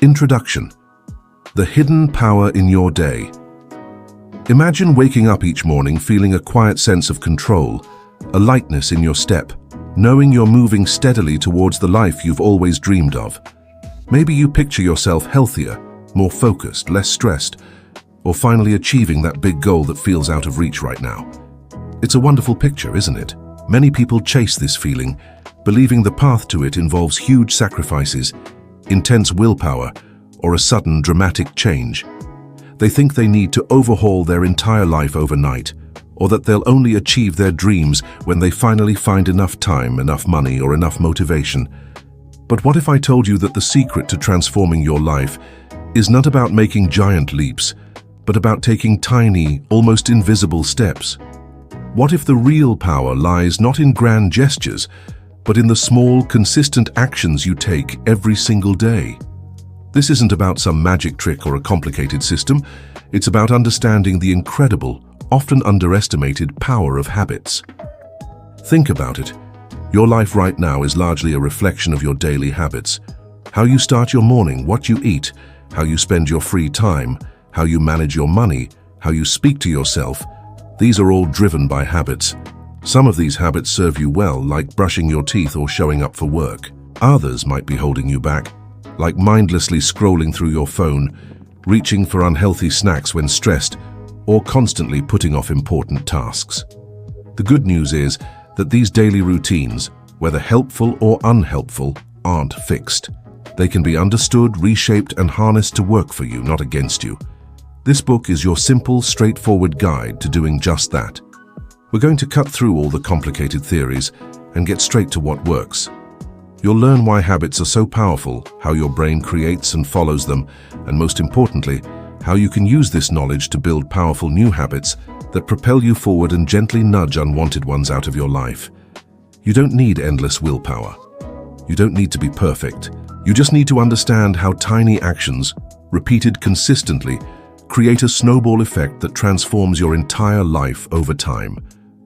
Introduction: the hidden power in your day. Imagine waking up each morning feeling a quiet sense of control, a lightness in your step, knowing you're moving steadily towards the life you've always dreamed of. Maybe you picture yourself healthier, more focused, less stressed, or finally achieving that big goal that feels out of reach right now. It's a wonderful picture, isn't it? Many people chase this feeling, believing the path to it involves huge sacrifices, intense willpower, or a sudden dramatic change. They think they need to overhaul their entire life overnight, or that they'll only achieve their dreams when they finally find enough time, enough money, or enough motivation. But what if I told you that the secret to transforming your life is not about making giant leaps, but about taking tiny, almost invisible steps? What if the real power lies not in grand gestures, but in the small, consistent actions you take every single day? This isn't about some magic trick or a complicated system. It's about understanding the incredible, often underestimated power of habits. Think about it. Your life right now is largely a reflection of your daily habits. How you start your morning, what you eat, how you spend your free time, how you manage your money, how you speak to yourself. These are all driven by habits. Some of these habits serve you well, like brushing your teeth or showing up for work. Others might be holding you back, like mindlessly scrolling through your phone, reaching for unhealthy snacks when stressed, or constantly putting off important tasks. The good news is that these daily routines, whether helpful or unhelpful, aren't fixed. They can be understood, reshaped, and harnessed to work for you, not against you. This book is your simple, straightforward guide to doing just that. We're going to cut through all the complicated theories and get straight to what works. You'll learn why habits are so powerful, how your brain creates and follows them, and most importantly, how you can use this knowledge to build powerful new habits that propel you forward and gently nudge unwanted ones out of your life. You don't need endless willpower. You don't need to be perfect. You just need to understand how tiny actions, repeated consistently, create a snowball effect that transforms your entire life over time.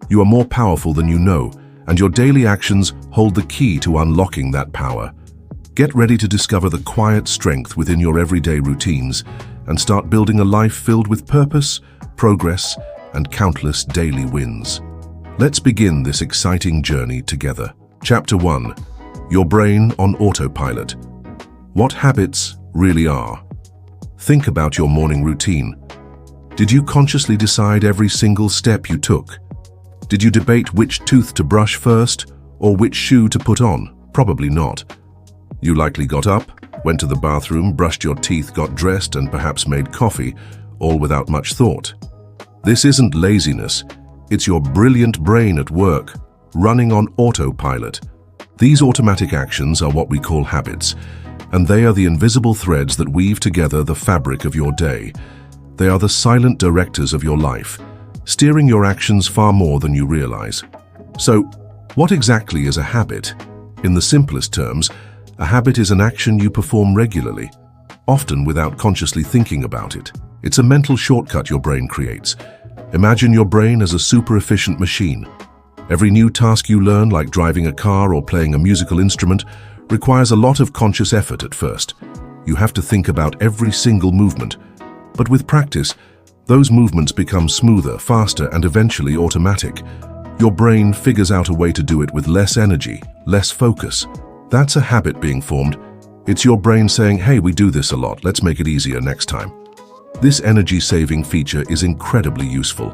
You are more powerful than you know, and your daily actions hold the key to unlocking that power. Get ready to discover the quiet strength within your everyday routines and start building a life filled with purpose, progress, and countless daily wins. Let's begin this exciting journey together. Chapter 1: Your Brain on Autopilot. What habits really are. Think about your morning routine. Did you consciously decide every single step you took? Did you debate which tooth to brush first or which shoe to put on? Probably not. You likely got up, went to the bathroom, brushed your teeth, got dressed, and perhaps made coffee, all without much thought. This isn't laziness. It's your brilliant brain at work, running on autopilot. These automatic actions are what we call habits, and they are the invisible threads that weave together the fabric of your day. They are the silent directors of your life, steering your actions far more than you realize. So, what exactly is a habit? In the simplest terms, a habit is an action you perform regularly, often without consciously thinking about it. It's a mental shortcut your brain creates. Imagine your brain as a super efficient machine. Every new task you learn, like driving a car or playing a musical instrument, requires a lot of conscious effort at first. You have to think about every single movement. But with practice, those movements become smoother, faster, and eventually automatic. Your brain figures out a way to do it with less energy, less focus. That's a habit being formed. It's your brain saying, hey, we do this a lot, let's make it easier next time. This energy-saving feature is incredibly useful.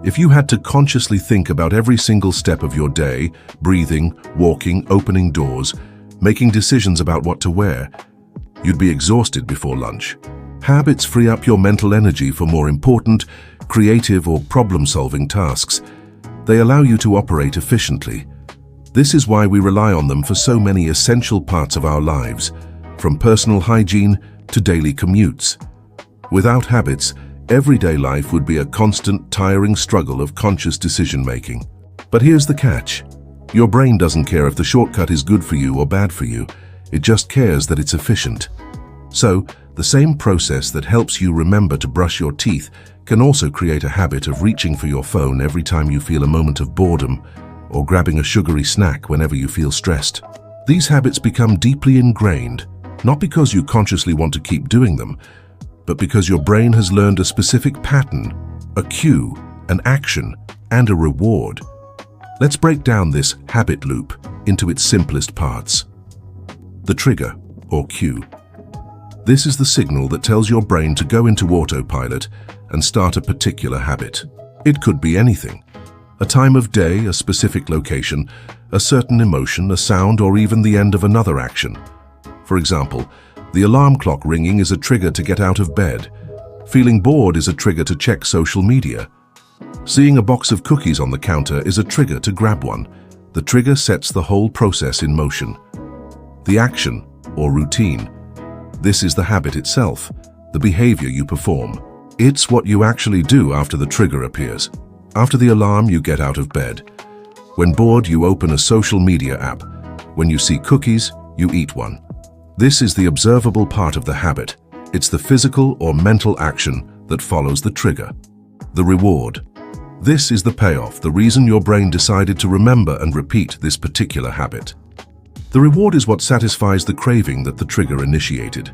If you had to consciously think about every single step of your day, breathing, walking, opening doors, making decisions about what to wear, you'd be exhausted before lunch. Habits free up your mental energy for more important, creative, or problem-solving tasks. They allow you to operate efficiently. This is why we rely on them for so many essential parts of our lives, from personal hygiene to daily commutes. Without habits, everyday life would be a constant, tiring struggle of conscious decision-making. But here's the catch. Your brain doesn't care if the shortcut is good for you or bad for you. It just cares that it's efficient. So, the same process that helps you remember to brush your teeth can also create a habit of reaching for your phone every time you feel a moment of boredom, or grabbing a sugary snack whenever you feel stressed. These habits become deeply ingrained, not because you consciously want to keep doing them, but because your brain has learned a specific pattern, a cue, an action, and a reward. Let's break down this habit loop into its simplest parts. The trigger, or cue. This is the signal that tells your brain to go into autopilot and start a particular habit. It could be anything. A time of day, a specific location, a certain emotion, a sound, or even the end of another action. For example, the alarm clock ringing is a trigger to get out of bed. Feeling bored is a trigger to check social media. Seeing a box of cookies on the counter is a trigger to grab one. The trigger sets the whole process in motion. The action, or routine. This is the habit itself, the behavior you perform. It's what you actually do after the trigger appears. After the alarm, you get out of bed. When bored, you open a social media app. When you see cookies, you eat one. This is the observable part of the habit. It's the physical or mental action that follows the trigger. The reward. This is the payoff, the reason your brain decided to remember and repeat this particular habit. The reward is what satisfies the craving that the trigger initiated.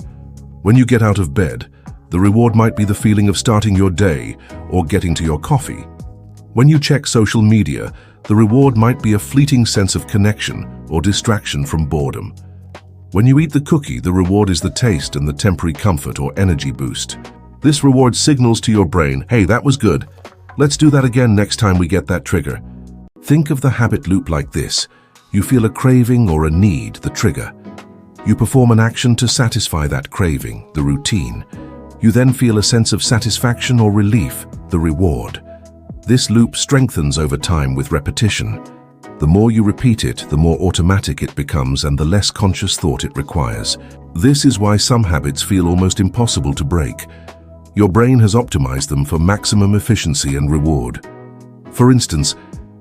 When you get out of bed, the reward might be the feeling of starting your day or getting to your coffee. When you check social media, the reward might be a fleeting sense of connection or distraction from boredom. When you eat the cookie, the reward is the taste and the temporary comfort or energy boost. This reward signals to your brain, hey, that was good. Let's do that again next time we get that trigger. Think of the habit loop like this. You feel a craving or a need, the trigger. You perform an action to satisfy that craving, the routine. You then feel a sense of satisfaction or relief, the reward. This loop strengthens over time with repetition. The more you repeat it, the more automatic it becomes and the less conscious thought it requires. This is why some habits feel almost impossible to break. Your brain has optimized them for maximum efficiency and reward. For instance,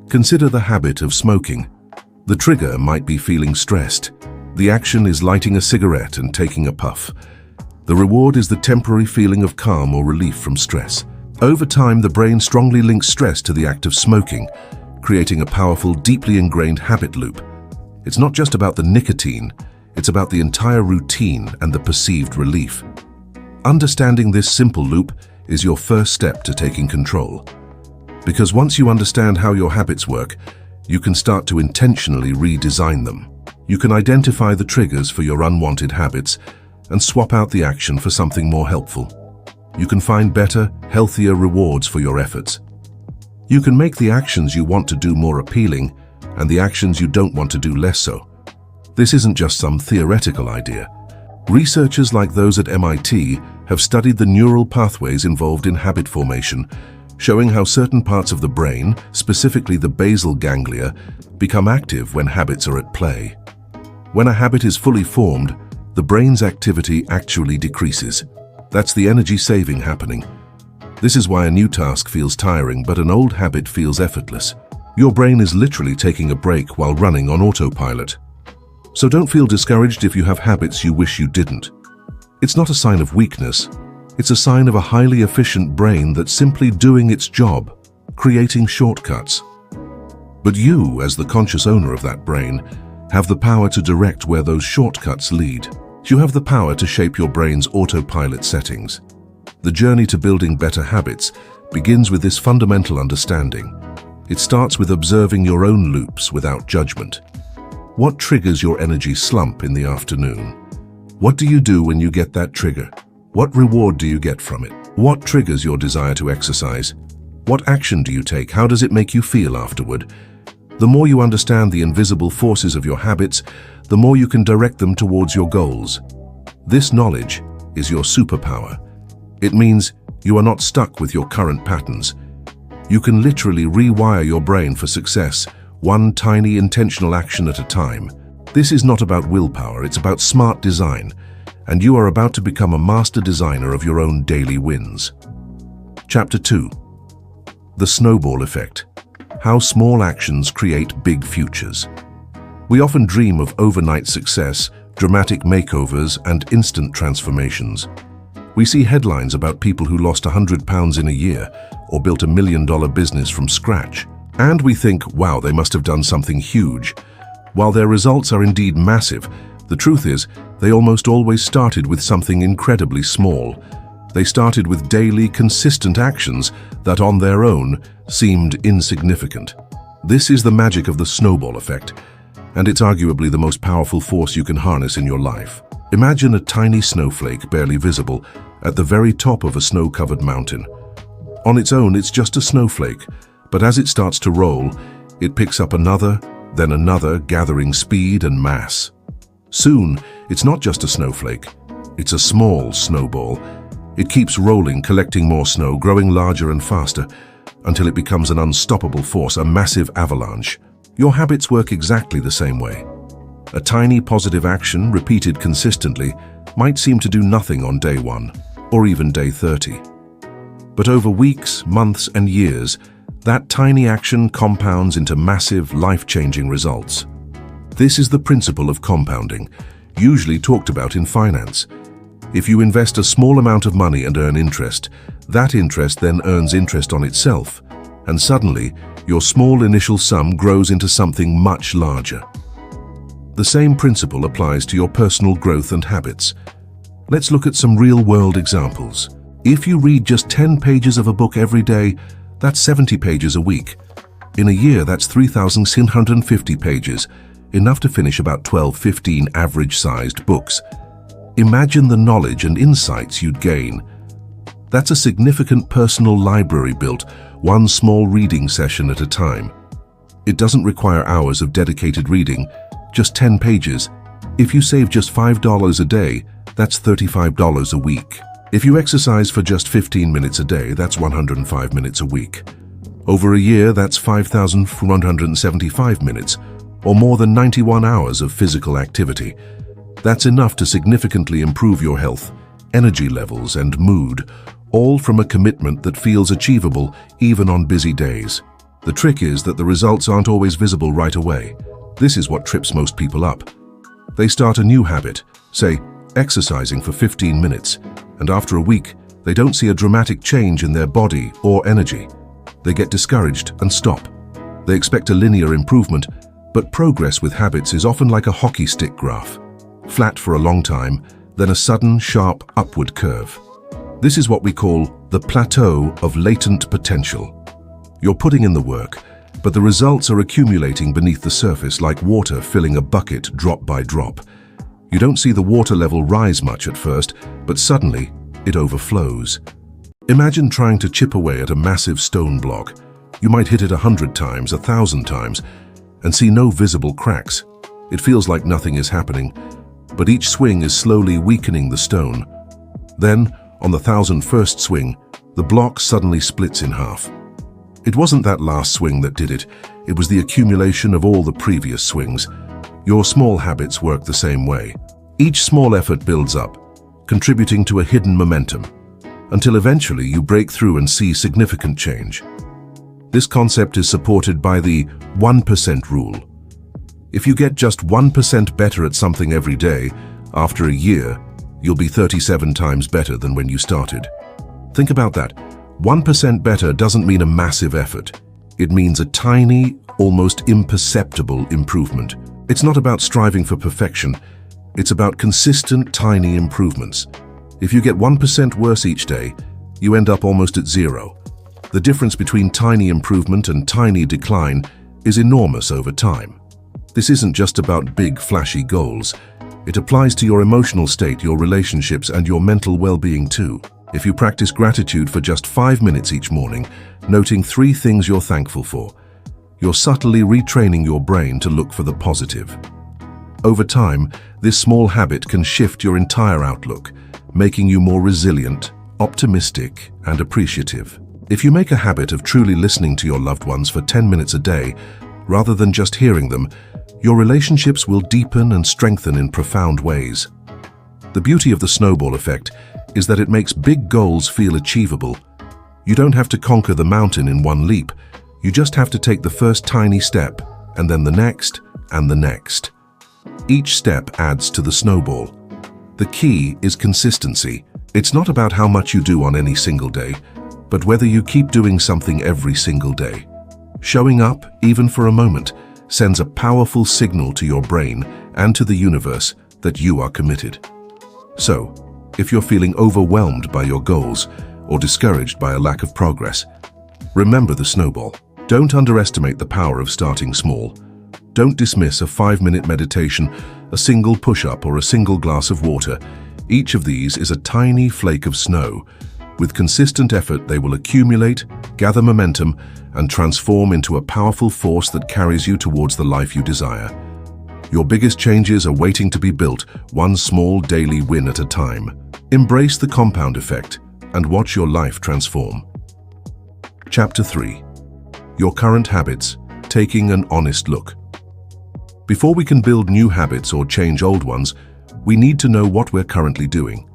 consider the habit of smoking. The trigger might be feeling stressed. The action is lighting a cigarette and taking a puff. The reward is the temporary feeling of calm or relief from stress. Over time, the brain strongly links stress to the act of smoking, creating a powerful, deeply ingrained habit loop. It's not just about the nicotine, it's about the entire routine and the perceived relief. Understanding this simple loop is your first step to taking control. Because once you understand how your habits work, you can start to intentionally redesign them. You can identify the triggers for your unwanted habits and swap out the action for something more helpful. You can find better, healthier rewards for your efforts. You can make the actions you want to do more appealing and the actions you don't want to do less so. This isn't just some theoretical idea. Researchers like those at MIT have studied the neural pathways involved in habit formation, showing how certain parts of the brain, specifically the basal ganglia, become active when habits are at play. When a habit is fully formed, the brain's activity actually decreases. That's the energy saving happening. This is why a new task feels tiring, but an old habit feels effortless. Your brain is literally taking a break while running on autopilot. So don't feel discouraged if you have habits you wish you didn't. It's not a sign of weakness. It's a sign of a highly efficient brain that's simply doing its job, creating shortcuts. But you, as the conscious owner of that brain, have the power to direct where those shortcuts lead. You have the power to shape your brain's autopilot settings. The journey to building better habits begins with this fundamental understanding. It starts with observing your own loops without judgment. What triggers your energy slump in the afternoon? What do you do when you get that trigger? What reward do you get from it? What triggers your desire to exercise? What action do you take? How does it make you feel afterward? The more you understand the invisible forces of your habits, the more you can direct them towards your goals. This knowledge is your superpower. It means you are not stuck with your current patterns. You can literally rewire your brain for success, one tiny intentional action at a time. This is not about willpower, it's about smart design, and you are about to become a master designer of your own daily wins. Chapter 2. The Snowball Effect. How small actions create big futures. We often dream of overnight success, dramatic makeovers, and instant transformations. We see headlines about people who lost 100 pounds in a year or built $1 million business from scratch. And we think, wow, they must have done something huge. While their results are indeed massive, The truth is, they almost always started with something incredibly small. They started with daily, consistent actions that on their own seemed insignificant. This is the magic of the snowball effect, and it's arguably the most powerful force you can harness in your life. Imagine a tiny snowflake, barely visible, at the very top of a snow-covered mountain. On its own, it's just a snowflake, but as it starts to roll, it picks up another, then another, gathering speed and mass. Soon, it's not just a snowflake, it's a small snowball. It keeps rolling, collecting more snow, growing larger and faster, until it becomes an unstoppable force, a massive avalanche. Your habits work exactly the same way. A tiny positive action, repeated consistently, might seem to do nothing on day 1, or even day 30. But over weeks, months, and years, that tiny action compounds into massive, life-changing results. This is the principle of compounding, usually talked about in finance. If you invest a small amount of money and earn interest, that interest then earns interest on itself, and suddenly, your small initial sum grows into something much larger. The same principle applies to your personal growth and habits. Let's look at some real-world examples. If you read just 10 pages of a book every day, that's 70 pages a week. In a year, that's 3,650 pages, enough to finish about 12-15 average-sized books. Imagine the knowledge and insights you'd gain. That's a significant personal library built, one small reading session at a time. It doesn't require hours of dedicated reading, just 10 pages. If you save just $5 a day, that's $35 a week. If you exercise for just 15 minutes a day, that's 105 minutes a week. Over a year, that's 5,475 minutes, or more than 91 hours of physical activity. That's enough to significantly improve your health, energy levels, and mood, all from a commitment that feels achievable even on busy days. The trick is that the results aren't always visible right away. This is what trips most people up. They start a new habit, say, exercising for 15 minutes, and after a week, they don't see a dramatic change in their body or energy. They get discouraged and stop. They expect a linear improvement, but progress with habits is often like a hockey stick graph. Flat for a long time, then a sudden, sharp upward curve. This is what we call the plateau of latent potential. You're putting in the work, but the results are accumulating beneath the surface like water filling a bucket drop by drop. You don't see the water level rise much at first, but suddenly it overflows. Imagine trying to chip away at a massive stone block. You might hit it 100 times, 1,000 times, and see no visible cracks. It feels like nothing is happening, but each swing is slowly weakening the stone. Then, on the 1,001st swing, the block suddenly splits in half. It wasn't that last swing that did it. It was the accumulation of all the previous swings. Your small habits work the same way. Each small effort builds up, contributing to a hidden momentum, until eventually you break through and see significant change. This concept is supported by the 1% rule. If you get just 1% better at something every day, after a year, you'll be 37 times better than when you started. Think about that. 1% better doesn't mean a massive effort. It means a tiny, almost imperceptible improvement. It's not about striving for perfection. It's about consistent, tiny improvements. If you get 1% worse each day, you end up almost at zero. The difference between tiny improvement and tiny decline is enormous over time. This isn't just about big, flashy goals. It applies to your emotional state, your relationships, and your mental well-being too. If you practice gratitude for just 5 minutes each morning, noting 3 things you're thankful for, you're subtly retraining your brain to look for the positive. Over time, this small habit can shift your entire outlook, making you more resilient, optimistic, and appreciative. If you make a habit of truly listening to your loved ones for 10 minutes a day, rather than just hearing them, your relationships will deepen and strengthen in profound ways. The beauty of the snowball effect is that it makes big goals feel achievable. You don't have to conquer the mountain in one leap. You just have to take the first tiny step, and then the next, and the next. Each step adds to the snowball. The key is consistency. It's not about how much you do on any single day, but whether you keep doing something every single day. Showing up, even for a moment, sends a powerful signal to your brain and to the universe that you are committed. So, if you're feeling overwhelmed by your goals or discouraged by a lack of progress, remember the snowball. Don't underestimate the power of starting small. Don't dismiss a 5-minute meditation, a single push-up, or a single glass of water. Each of these is a tiny flake of snow. With consistent effort, they will accumulate, gather momentum, and transform into a powerful force that carries you towards the life you desire. Your biggest changes are waiting to be built, one small daily win at a time. Embrace the compound effect and watch your life transform. Chapter 3. Your current habits, taking an honest look. Before we can build new habits or change old ones, we need to know what we're currently doing.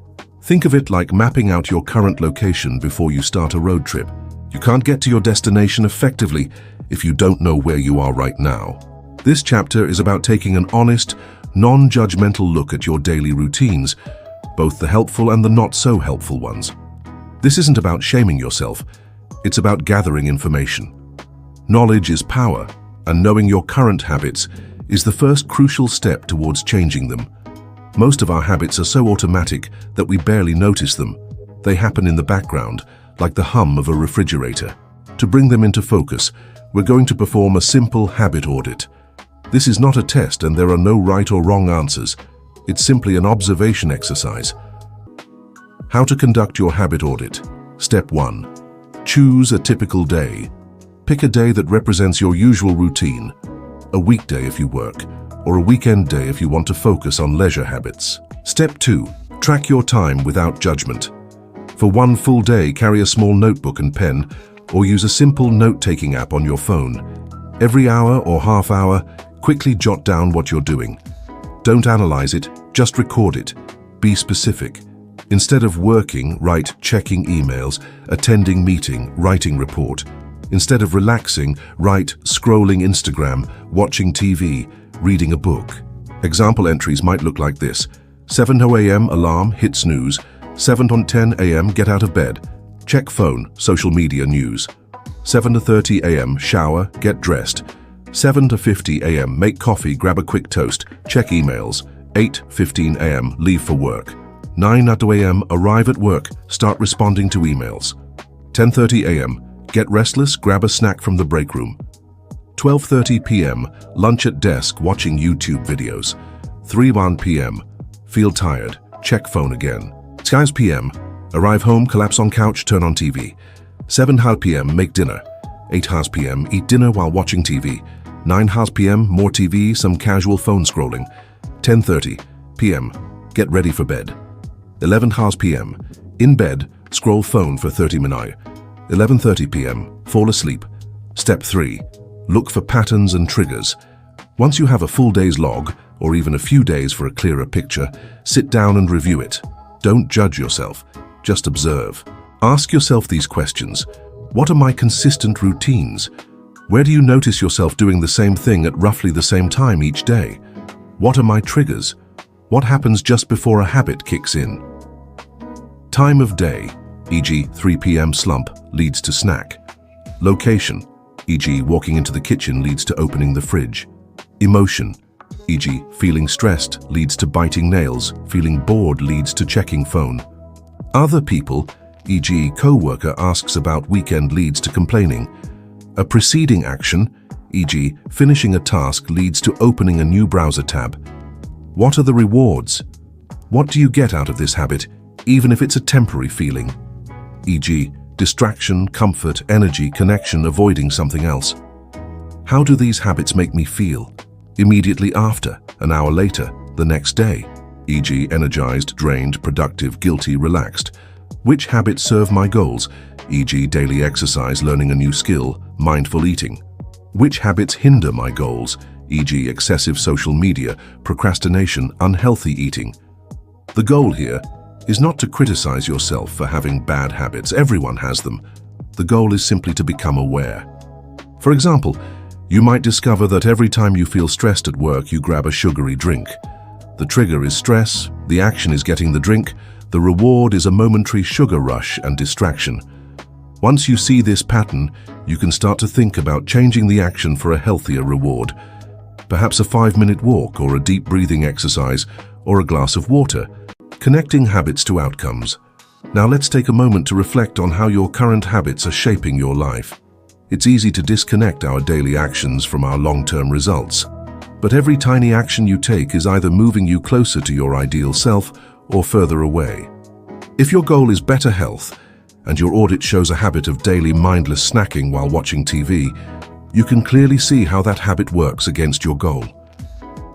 Think of it like mapping out your current location before you start a road trip. You can't get to your destination effectively if you don't know where you are right now. This chapter is about taking an honest, non-judgmental look at your daily routines, both the helpful and the not-so-helpful ones. This isn't about shaming yourself, it's about gathering information. Knowledge is power, and knowing your current habits is the first crucial step towards changing them. Most of our habits are so automatic that we barely notice them. They happen in the background, like the hum of a refrigerator. To bring them into focus, we're going to perform a simple habit audit. This is not a test and there are no right or wrong answers. It's simply an observation exercise. How to conduct your habit audit. Step 1. Choose a typical day. Pick a day that represents your usual routine. A weekday if you work, or a weekend day if you want to focus on leisure habits. Step 2. Track your time without judgment. For one full day, carry a small notebook and pen, or use a simple note-taking app on your phone. Every hour or half hour, quickly jot down what you're doing. Don't analyze it, just record it. Be specific. Instead of working, write checking emails, attending meeting, writing report. Instead of relaxing, write scrolling Instagram, watching TV, reading a book. Example entries might look like this. 7:00 a.m. alarm, hit snooze. 7:10 a.m. get out of bed. Check phone, social media news. 7:30 a.m. shower, get dressed. 7:50 a.m. make coffee, grab a quick toast, check emails. 8:15 a.m. leave for work. 9:00 a.m. arrive at work, start responding to emails. 10:30 a.m. get restless, grab a snack from the break room. 12:30 p.m. lunch at desk, watching YouTube videos. 3:01 p.m. feel tired, check phone again. 6 p.m. arrive home, collapse on couch, turn on TV. 7:00 p.m. make dinner. 8:00 p.m. eat dinner while watching TV. 9:00 p.m. more TV, some casual phone scrolling. 10:30 p.m. get ready for bed. 11:00 p.m. in bed, scroll phone for 30 minutes. 11:30 p.m. fall asleep. Step 3. Look for patterns and triggers. Once you have a full day's log, or even a few days for a clearer picture, sit down and review it. Don't judge yourself, just observe. Ask yourself these questions. What are my consistent routines? Where do you notice yourself doing the same thing at roughly the same time each day? What are my triggers? What happens just before a habit kicks in? Time of day, e.g. 3 p.m. slump, leads to snack. Location, e.g. walking into the kitchen leads to opening the fridge. Emotion, e.g. feeling stressed leads to biting nails, feeling bored leads to checking phone. Other people, e.g. co-worker asks about weekend leads to complaining. A preceding action, e.g. finishing a task leads to opening a new browser tab. What are the rewards? What do you get out of this habit, even if it's a temporary feeling? E.g. distraction, comfort, energy, connection, avoiding something else. How do these habits make me feel? Immediately after, an hour later, the next day, e.g. energized, drained, productive, guilty, relaxed. Which habits serve my goals, e.g. daily exercise, learning a new skill, mindful eating? Which habits hinder my goals, e.g. excessive social media, procrastination, unhealthy eating? The goal here is not to criticize yourself for having bad habits. Everyone has them. The goal is simply to become aware. For example, you might discover that every time you feel stressed at work, you grab a sugary drink. The trigger is stress, the action is getting the drink, the reward is a momentary sugar rush and distraction. Once you see this pattern, you can start to think about changing the action for a healthier reward. Perhaps a 5-minute walk or a deep breathing exercise, or a glass of water, connecting habits to outcomes. Now let's take a moment to reflect on how your current habits are shaping your life. It's easy to disconnect our daily actions from our long-term results. But every tiny action you take is either moving you closer to your ideal self or further away. If your goal is better health, and your audit shows a habit of daily mindless snacking while watching TV, you can clearly see how that habit works against your goal.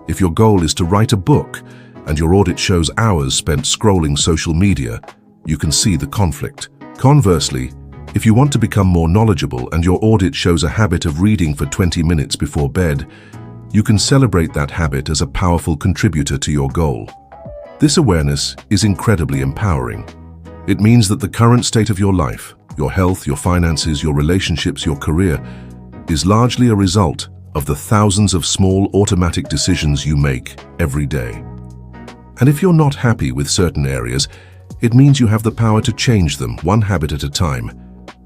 If your goal is to write a book, and your audit shows hours spent scrolling social media, you can see the conflict. Conversely, if you want to become more knowledgeable and your audit shows a habit of reading for 20 minutes before bed, you can celebrate that habit as a powerful contributor to your goal. This awareness is incredibly empowering. It means that the current state of your life, your health, your finances, your relationships, your career, is largely a result of the thousands of small automatic decisions you make every day. And if you're not happy with certain areas, it means you have the power to change them one habit at a time.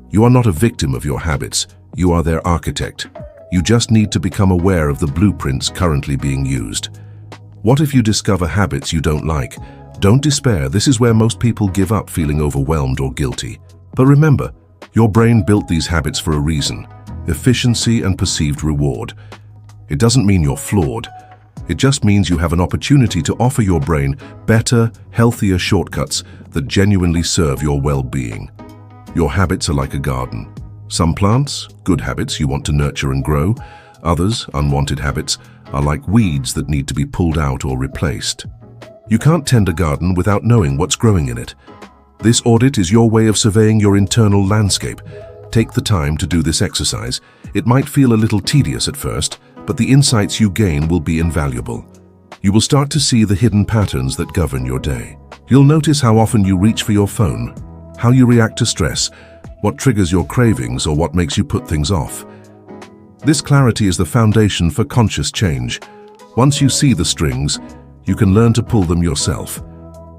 You are not a victim of your habits, you are their architect. You just need to become aware of the blueprints currently being used. What if you discover habits you don't like? Don't despair, this is where most people give up feeling overwhelmed or guilty. But remember, your brain built these habits for a reason: efficiency and perceived reward. It doesn't mean you're flawed. It just means you have an opportunity to offer your brain better, healthier shortcuts that genuinely serve your well-being. Your habits are like a garden. Some plants, good habits you want to nurture and grow. Others, unwanted habits, are like weeds that need to be pulled out or replaced. You can't tend a garden without knowing what's growing in it. This audit is your way of surveying your internal landscape. Take the time to do this exercise. It might feel a little tedious at first, but the insights you gain will be invaluable. You will start to see the hidden patterns that govern your day. You'll notice how often you reach for your phone, how you react to stress, what triggers your cravings, or what makes you put things off. This clarity is the foundation for conscious change. Once you see the strings, you can learn to pull them yourself.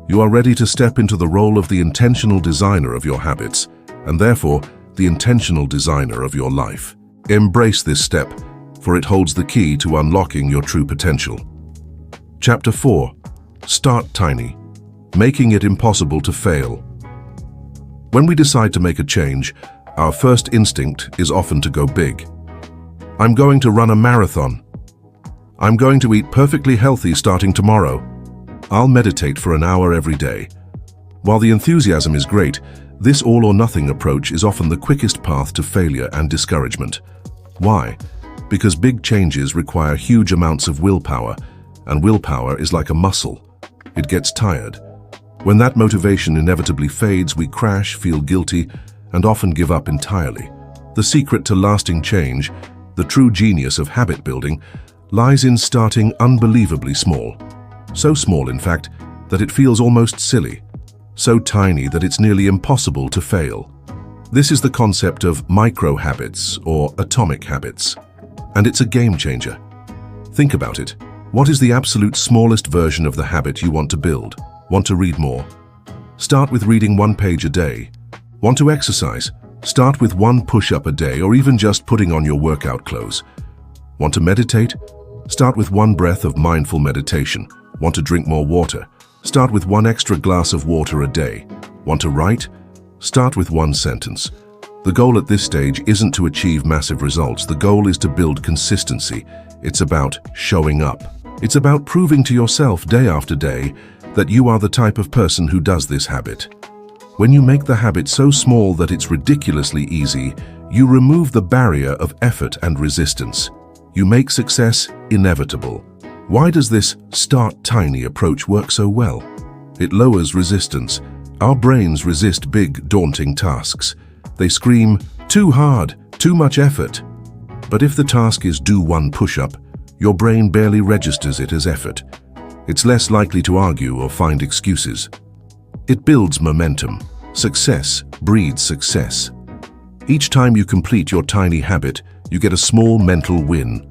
You are ready to step into the role of the intentional designer of your habits, and therefore, the intentional designer of your life. Embrace this step, for it holds the key to unlocking your true potential. Chapter 4. Start tiny, making it impossible to fail. When we decide to make a change, our first instinct is often to go big. I'm going to run a marathon. I'm going to eat perfectly healthy starting tomorrow. I'll meditate for an hour every day. While the enthusiasm is great, this all-or-nothing approach is often the quickest path to failure and discouragement. Why? Because big changes require huge amounts of willpower, and willpower is like a muscle. It gets tired. When that motivation inevitably fades, we crash, feel guilty, and often give up entirely. The secret to lasting change, the true genius of habit building, lies in starting unbelievably small. So small, in fact, that it feels almost silly. So tiny that it's nearly impossible to fail. This is the concept of micro-habits or atomic habits. And it's a game changer. Think about it. What is the absolute smallest version of the habit you want to build? Want to read more? Start with reading 1 page a day. Want to exercise? Start with 1 push-up a day, or even just putting on your workout clothes. Want to meditate? Start with 1 breath of mindful meditation. Want to drink more water? Start with 1 extra glass of water a day. Want to write? Start with 1 sentence. The goal at this stage isn't to achieve massive results. The goal is to build consistency. It's about showing up. It's about proving to yourself day after day that you are the type of person who does this habit. When you make the habit so small that it's ridiculously easy, you remove the barrier of effort and resistance. You make success inevitable. Why does this start tiny approach work so well? It lowers resistance. Our brains resist big, daunting tasks. They scream, "Too hard, too much effort." But if the task is do 1 push-up, your brain barely registers it as effort. It's less likely to argue or find excuses. It builds momentum. Success breeds success. Each time you complete your tiny habit, you get a small mental win.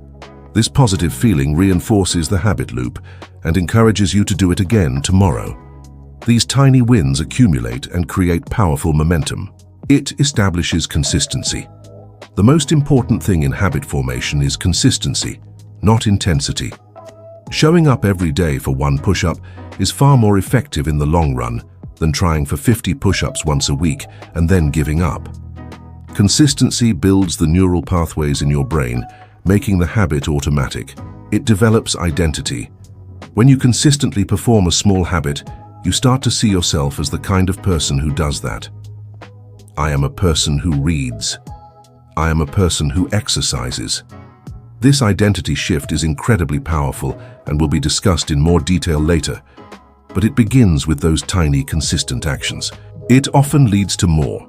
This positive feeling reinforces the habit loop and encourages you to do it again tomorrow. These tiny wins accumulate and create powerful momentum. It establishes consistency. The most important thing in habit formation is consistency, not intensity. Showing up every day for 1 push-up is far more effective in the long run than trying for 50 push-ups once a week and then giving up. Consistency builds the neural pathways in your brain, making the habit automatic. It develops identity. When you consistently perform a small habit, you start to see yourself as the kind of person who does that. I am a person who reads. I am a person who exercises. This identity shift is incredibly powerful and will be discussed in more detail later, but it begins with those tiny, consistent actions. It often leads to more.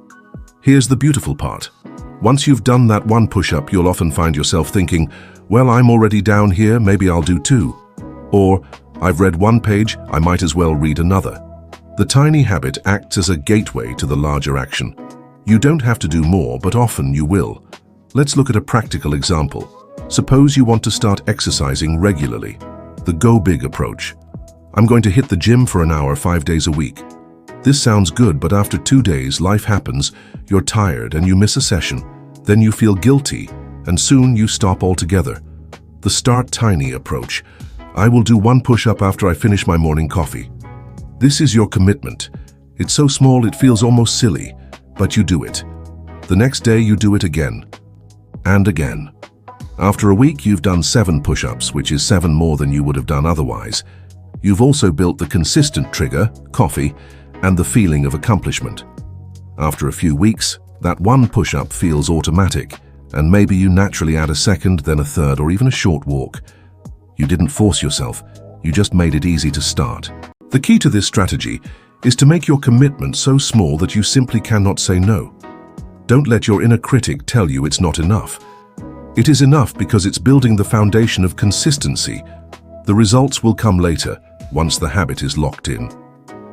Here's the beautiful part. Once you've done that one push-up, you'll often find yourself thinking, well, I'm already down here, maybe I'll do two. Or, I've read one page, I might as well read another. The tiny habit acts as a gateway to the larger action. You don't have to do more, but often you will. Let's look at a practical example. Suppose you want to start exercising regularly. The go big approach. I'm going to hit the gym for an hour 5 days a week. This sounds good, but after 2 days, life happens, you're tired and you miss a session. Then you feel guilty, and soon you stop altogether. The start tiny approach. I will do one push-up after I finish my morning coffee. This is your commitment. It's so small it feels almost silly, but you do it. The next day you do it again. And again. After a week you've done 7 push-ups, which is 7 more than you would have done otherwise. You've also built the consistent trigger, coffee, and the feeling of accomplishment. After a few weeks, that one push-up feels automatic, and maybe you naturally add a second, then a third, or even a short walk. You didn't force yourself, you just made it easy to start. The key to this strategy is to make your commitment so small that you simply cannot say no. Don't let your inner critic tell you it's not enough. It is enough because it's building the foundation of consistency. The results will come later, once the habit is locked in.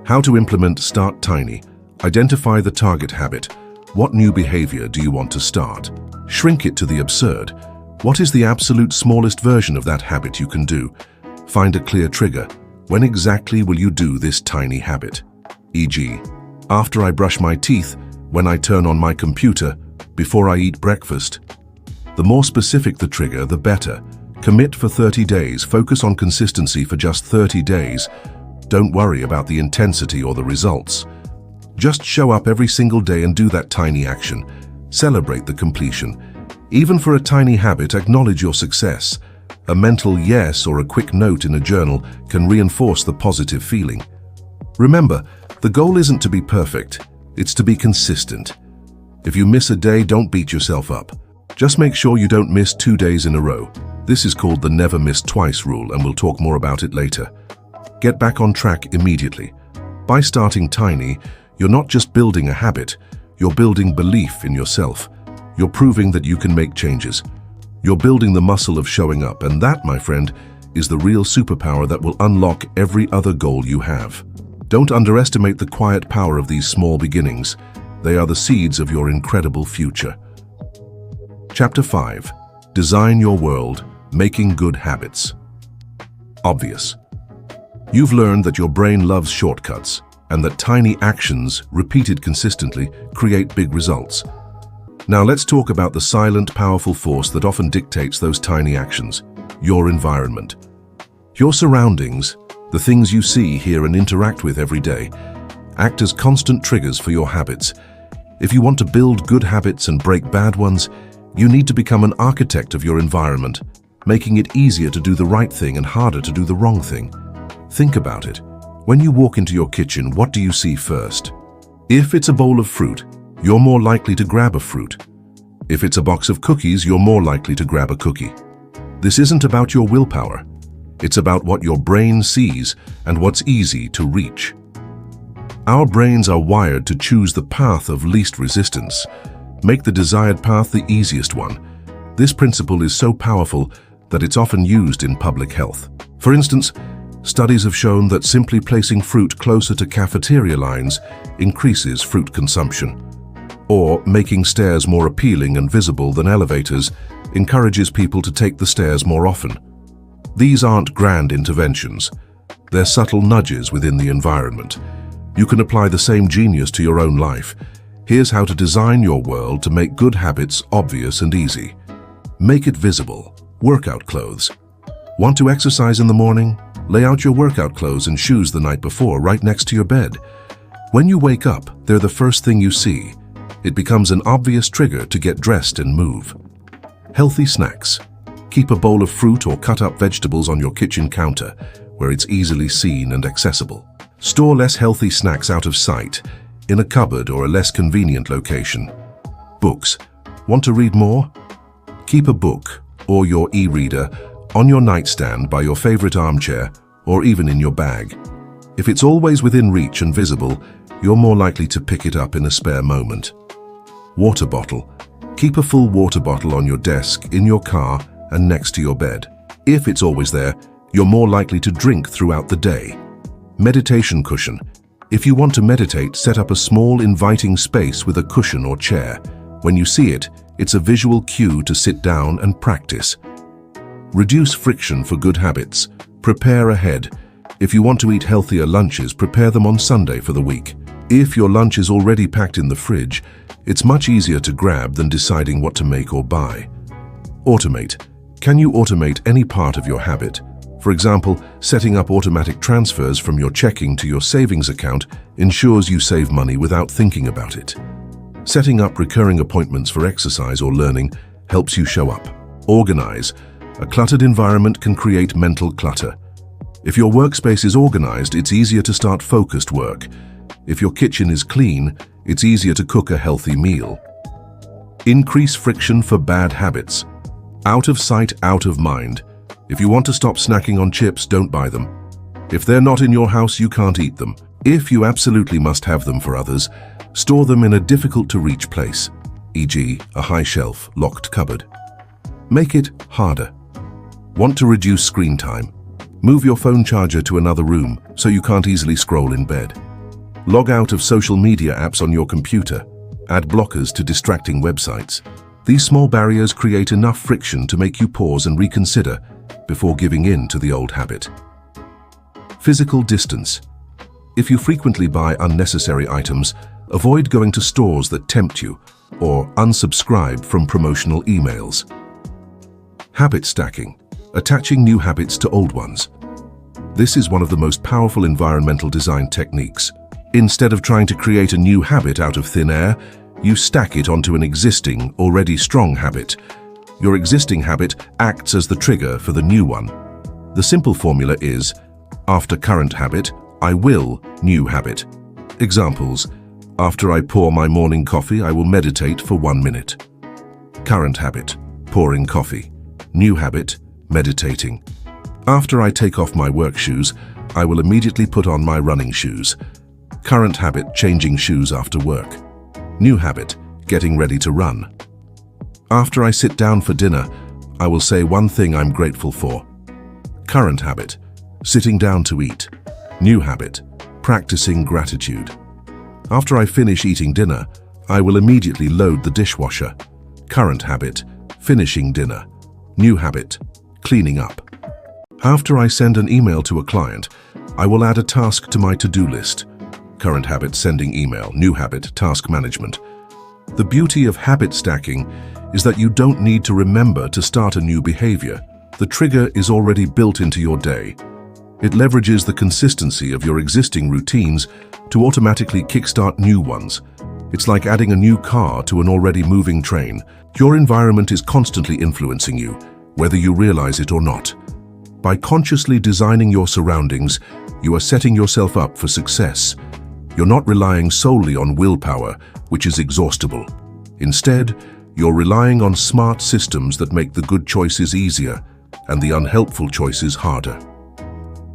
How to implement Start Tiny. Identify the target habit. What new behavior do you want to start? Shrink it to the absurd. What is the absolute smallest version of that habit you can do? Find a clear trigger. When exactly will you do this tiny habit? E.g., after I brush my teeth, when I turn on my computer, before I eat breakfast. The more specific the trigger, the better. Commit for 30 days. Focus on consistency for just 30 days. Don't worry about the intensity or the results. Just show up every single day and do that tiny action. Celebrate the completion. Even for a tiny habit, acknowledge your success. A mental yes or a quick note in a journal can reinforce the positive feeling. Remember, the goal isn't to be perfect, it's to be consistent. If you miss a day, don't beat yourself up. Just make sure you don't miss 2 days in a row. This is called the never miss twice rule, and we'll talk more about it later. Get back on track immediately. By starting tiny, you're not just building a habit, you're building belief in yourself. You're proving that you can make changes. You're building the muscle of showing up, and that, my friend, is the real superpower that will unlock every other goal you have. Don't underestimate the quiet power of these small beginnings. They are the seeds of your incredible future. Chapter 5. Design your world, making good habits. Obvious. You've learned that your brain loves shortcuts, and that tiny actions, repeated consistently, create big results. Now let's talk about the silent, powerful force that often dictates those tiny actions: your environment. Your surroundings, the things you see, hear, and interact with every day, act as constant triggers for your habits. If you want to build good habits and break bad ones, you need to become an architect of your environment, making it easier to do the right thing and harder to do the wrong thing. Think about it. When you walk into your kitchen, what do you see first? If it's a bowl of fruit, you're more likely to grab a fruit. If it's a box of cookies, you're more likely to grab a cookie. This isn't about your willpower. It's about what your brain sees and what's easy to reach. Our brains are wired to choose the path of least resistance. Make the desired path the easiest one. This principle is so powerful that it's often used in public health. For instance, studies have shown that simply placing fruit closer to cafeteria lines increases fruit consumption. Or making stairs more appealing and visible than elevators encourages people to take the stairs more often. These aren't grand interventions. They're subtle nudges within the environment. You can apply the same genius to your own life. Here's how to design your world to make good habits obvious and easy. Make it visible. Workout clothes. Want to exercise in the morning? Lay out your workout clothes and shoes the night before right next to your bed. When you wake up, they're the first thing you see. It becomes an obvious trigger to get dressed and move. Healthy snacks. Keep a bowl of fruit or cut-up vegetables on your kitchen counter, where it's easily seen and accessible. Store less healthy snacks out of sight, in a cupboard or a less convenient location. Books. Want to read more? Keep a book, or your e-reader, on your nightstand by your favorite armchair, or even in your bag. If it's always within reach and visible, you're more likely to pick it up in a spare moment. Water bottle. Keep a full water bottle on your desk, in your car, and next to your bed. If it's always there, you're more likely to drink throughout the day. Meditation cushion. If you want to meditate, set up a small, inviting space with a cushion or chair. When you see it, it's a visual cue to sit down and practice. Reduce friction for good habits. Prepare ahead. If you want to eat healthier lunches, prepare them on Sunday for the week. If your lunch is already packed in the fridge, it's much easier to grab than deciding what to make or buy. Automate. Can you automate any part of your habit? For example, setting up automatic transfers from your checking to your savings account ensures you save money without thinking about it. Setting up recurring appointments for exercise or learning helps you show up. Organize. A cluttered environment can create mental clutter. If your workspace is organized, it's easier to start focused work. If your kitchen is clean, it's easier to cook a healthy meal. Increase friction for bad habits. Out of sight, out of mind. If you want to stop snacking on chips, don't buy them. If they're not in your house, you can't eat them. If you absolutely must have them for others, store them in a difficult-to-reach place, e.g., a high shelf, locked cupboard. Make it harder. Want to reduce screen time? Move your phone charger to another room so you can't easily scroll in bed. Log out of social media apps on your computer. Add blockers to distracting websites. These small barriers create enough friction to make you pause and reconsider before giving in to the old habit. Physical distance. If you frequently buy unnecessary items, avoid going to stores that tempt you or unsubscribe from promotional emails. Habit stacking. Attaching new habits to old ones. This is one of the most powerful environmental design techniques. Instead of trying to create a new habit out of thin air, you stack it onto an existing, already strong habit. Your existing habit acts as the trigger for the new one. The simple formula is, after current habit, I will new habit. Examples: after I pour my morning coffee, I will meditate for 1 minute. Current habit, pouring coffee. New habit, meditating. After I take off my work shoes, I will immediately put on my running shoes. Current habit, changing shoes after work. New habit, getting ready to run. After I sit down for dinner, I will say one thing I'm grateful for. Current habit, sitting down to eat. New habit, practicing gratitude. After I finish eating dinner, I will immediately load the dishwasher. Current habit, finishing dinner. New habit, cleaning up. After I send an email to a client, I will add a task to my to-do list. Current habit, sending email. New habit, task management. The beauty of habit stacking is that you don't need to remember to start a new behavior. The trigger is already built into your day. It leverages the consistency of your existing routines to automatically kickstart new ones. It's like adding a new car to an already moving train. Your environment is constantly influencing you, whether you realize it or not. By consciously designing your surroundings, you are setting yourself up for success. You're not relying solely on willpower, which is exhaustible. Instead, you're relying on smart systems that make the good choices easier and the unhelpful choices harder.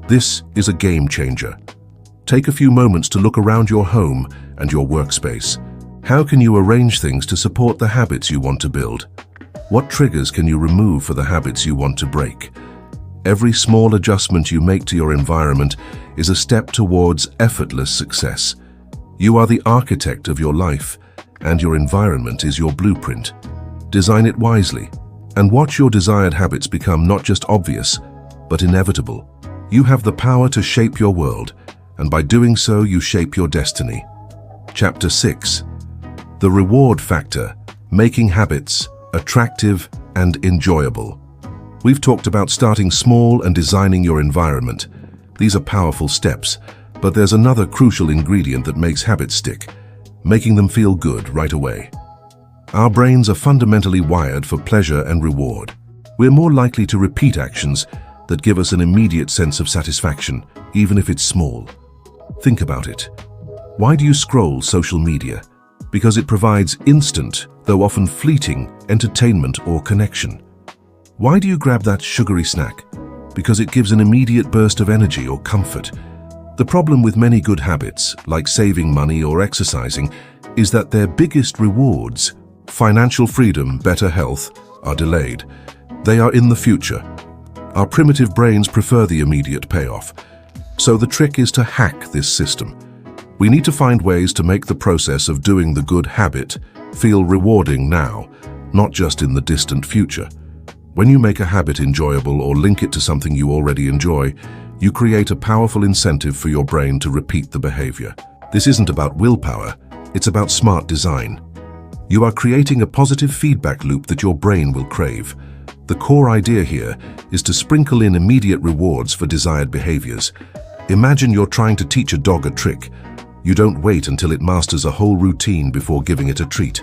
This is a game changer. Take a few moments to look around your home and your workspace. How can you arrange things to support the habits you want to build? What triggers can you remove for the habits you want to break? Every small adjustment you make to your environment is a step towards effortless success. You are the architect of your life, and your environment is your blueprint. Design it wisely, and watch your desired habits become not just obvious, but inevitable. You have the power to shape your world, and by doing so, you shape your destiny. Chapter 6. The Reward Factor, Making Habits Attractive and Enjoyable. We've talked about starting small and designing your environment. These are powerful steps, but there's another crucial ingredient that makes habits stick, making them feel good right away. Our brains are fundamentally wired for pleasure and reward. We're more likely to repeat actions that give us an immediate sense of satisfaction, even if it's small. Think about it. Why do you scroll social media? Because it provides instant, though often fleeting, entertainment or connection. Why do you grab that sugary snack? Because it gives an immediate burst of energy or comfort. The problem with many good habits, like saving money or exercising, is that their biggest rewards, financial freedom, better health, are delayed. They are in the future. Our primitive brains prefer the immediate payoff. So the trick is to hack this system. We need to find ways to make the process of doing the good habit feel rewarding now, not just in the distant future. When you make a habit enjoyable or link it to something you already enjoy, you create a powerful incentive for your brain to repeat the behavior. This isn't about willpower, it's about smart design. You are creating a positive feedback loop that your brain will crave. The core idea here is to sprinkle in immediate rewards for desired behaviors. Imagine you're trying to teach a dog a trick. You don't wait until it masters a whole routine before giving it a treat.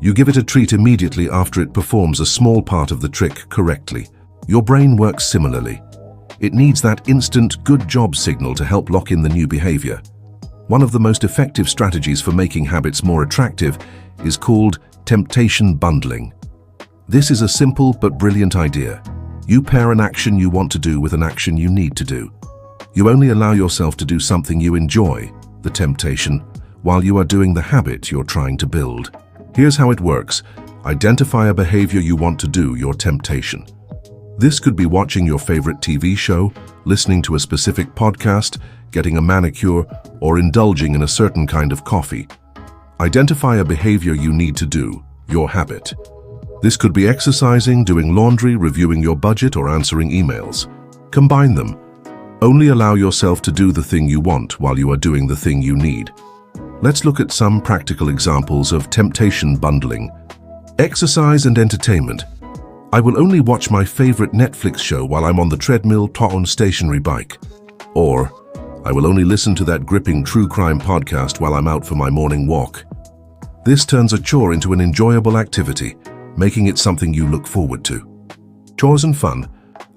You give it a treat immediately after it performs a small part of the trick correctly. Your brain works similarly. It needs that instant good job signal to help lock in the new behavior. One of the most effective strategies for making habits more attractive is called temptation bundling. This is a simple but brilliant idea. You pair an action you want to do with an action you need to do. You only allow yourself to do something you enjoy, the temptation, while you are doing the habit you're trying to build. Here's how it works. Identify a behavior you want to do, your temptation. This could be watching your favorite TV show, listening to a specific podcast, getting a manicure, or indulging in a certain kind of coffee. Identify a behavior you need to do, your habit. This could be exercising, doing laundry, reviewing your budget, or answering emails. Combine them. Only allow yourself to do the thing you want while you are doing the thing you need. Let's look at some practical examples of temptation bundling. Exercise and entertainment. I will only watch my favorite Netflix show while I'm on the treadmill or on stationary bike. Or, I will only listen to that gripping true crime podcast while I'm out for my morning walk. This turns a chore into an enjoyable activity, making it something you look forward to. Chores and fun.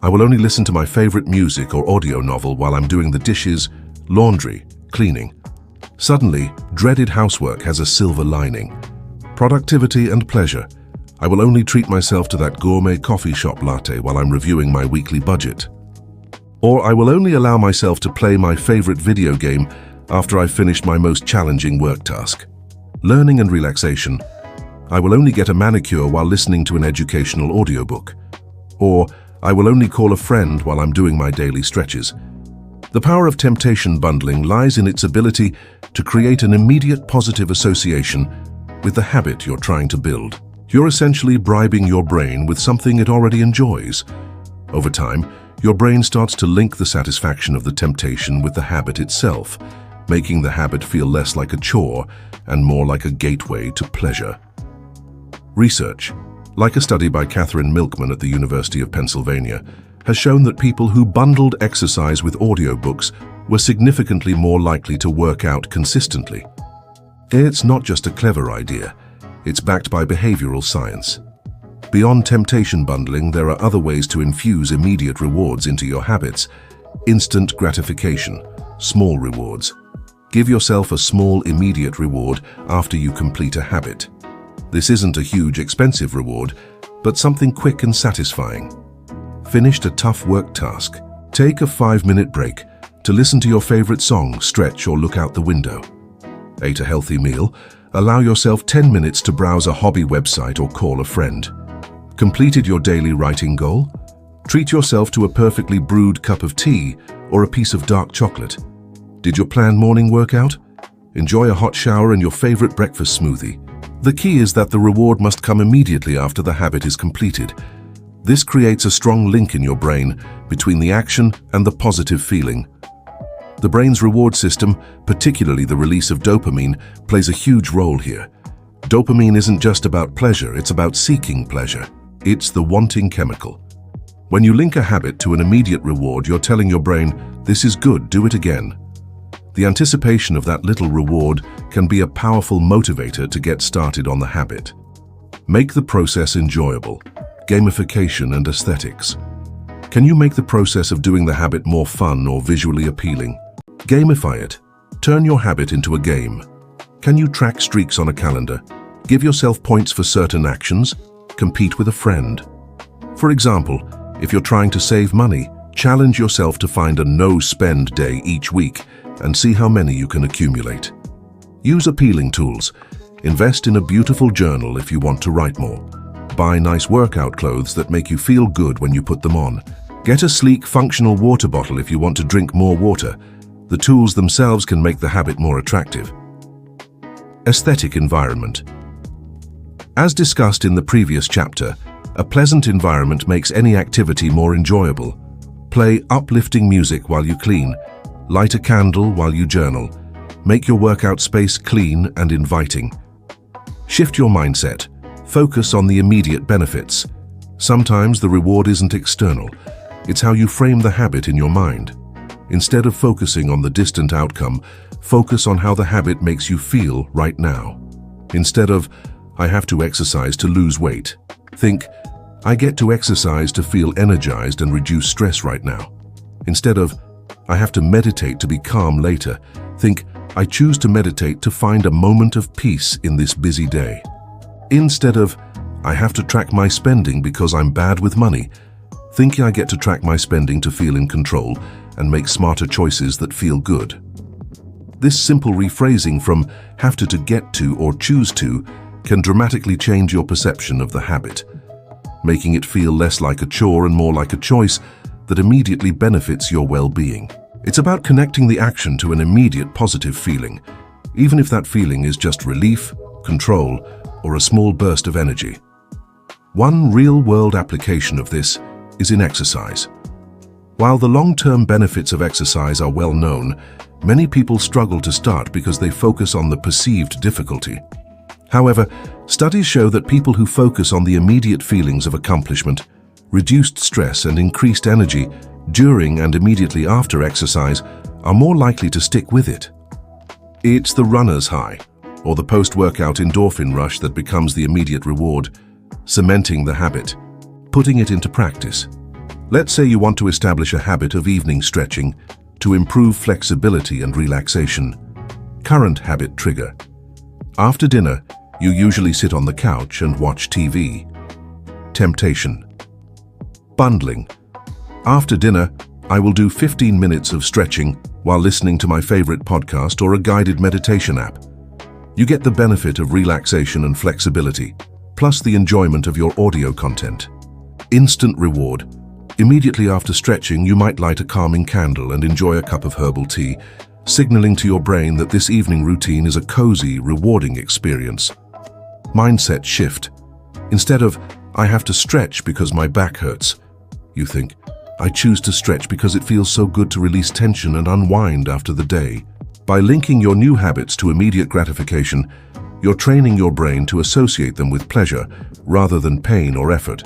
I will only listen to my favorite music or audio novel while I'm doing the dishes, laundry, cleaning. Suddenly, dreaded housework has a silver lining. Productivity and pleasure. I will only treat myself to that gourmet coffee shop latte while I'm reviewing my weekly budget. Or I will only allow myself to play my favorite video game after I've finished my most challenging work task. Learning and relaxation. I will only get a manicure while listening to an educational audiobook. Or I will only call a friend while I'm doing my daily stretches. The power of temptation bundling lies in its ability to create an immediate positive association with the habit you're trying to build. You're essentially bribing your brain with something it already enjoys. Over time, your brain starts to link the satisfaction of the temptation with the habit itself, making the habit feel less like a chore and more like a gateway to pleasure. Research, like a study by Catherine Milkman at the University of Pennsylvania, has shown that people who bundled exercise with audiobooks were significantly more likely to work out consistently. It's not just a clever idea, it's backed by behavioral science. Beyond temptation bundling, there are other ways to infuse immediate rewards into your habits. Instant gratification, small rewards. Give yourself a small immediate reward after you complete a habit. This isn't a huge expensive reward, but something quick and satisfying. Finished a tough work task? Take a 5-minute break to listen to your favorite song, stretch, or look out the window. Ate a healthy meal? Allow yourself 10 minutes to browse a hobby website or call a friend. Completed your daily writing goal? Treat yourself to a perfectly brewed cup of tea or a piece of dark chocolate. Did your planned morning workout? Enjoy a hot shower and your favorite breakfast smoothie. The key is that the reward must come immediately after the habit is completed. This creates a strong link in your brain between the action and the positive feeling. The brain's reward system, particularly the release of dopamine, plays a huge role here. Dopamine isn't just about pleasure, it's about seeking pleasure. It's the wanting chemical. When you link a habit to an immediate reward, you're telling your brain, "This is good, do it again." The anticipation of that little reward can be a powerful motivator to get started on the habit. Make the process enjoyable. Gamification and aesthetics. Can you make the process of doing the habit more fun or visually appealing? Gamify it. Turn your habit into a game. Can you track streaks on a calendar? Give yourself points for certain actions. Compete with a friend. For example, if you're trying to save money, challenge yourself to find a no-spend day each week and see how many you can accumulate. Use appealing tools. Invest in a beautiful journal if you want to write more. Buy nice workout clothes that make you feel good when you put them on. Get a sleek, functional water bottle if you want to drink more water. The tools themselves can make the habit more attractive. Aesthetic environment. As discussed in the previous chapter, a pleasant environment makes any activity more enjoyable. Play uplifting music while you clean. Light a candle while you journal. Make your workout space clean and inviting. Shift your mindset. Focus on the immediate benefits. Sometimes the reward isn't external. It's how you frame the habit in your mind. Instead of focusing on the distant outcome, focus on how the habit makes you feel right now. Instead of, "I have to exercise to lose weight," think, "I get to exercise to feel energized and reduce stress right now." Instead of, "I have to meditate to be calm later," think, "I choose to meditate to find a moment of peace in this busy day." Instead of, "I have to track my spending because I'm bad with money," think, "I get to track my spending to feel in control and make smarter choices that feel good." This simple rephrasing from "have to get to" or "choose to" can dramatically change your perception of the habit, making it feel less like a chore and more like a choice that immediately benefits your well-being. It's about connecting the action to an immediate positive feeling, even if that feeling is just relief, control, or a small burst of energy. One real-world application of this is in exercise. While the long-term benefits of exercise are well known, many people struggle to start because they focus on the perceived difficulty. However, studies show that people who focus on the immediate feelings of accomplishment, reduced stress and increased energy during and immediately after exercise are more likely to stick with it. It's the runner's high, or the post-workout endorphin rush that becomes the immediate reward, cementing the habit, putting it into practice. Let's say you want to establish a habit of evening stretching to improve flexibility and relaxation. Current habit trigger. After dinner, you usually sit on the couch and watch TV. Temptation. Bundling. After dinner, I will do 15 minutes of stretching while listening to my favorite podcast or a guided meditation app. You get the benefit of relaxation and flexibility, plus the enjoyment of your audio content. Instant reward. Immediately after stretching, you might light a calming candle and enjoy a cup of herbal tea, signaling to your brain that this evening routine is a cozy, rewarding experience. Mindset shift. Instead of, "I have to stretch because my back hurts," you think, "I choose to stretch because it feels so good to release tension and unwind after the day." By linking your new habits to immediate gratification, you're training your brain to associate them with pleasure rather than pain or effort.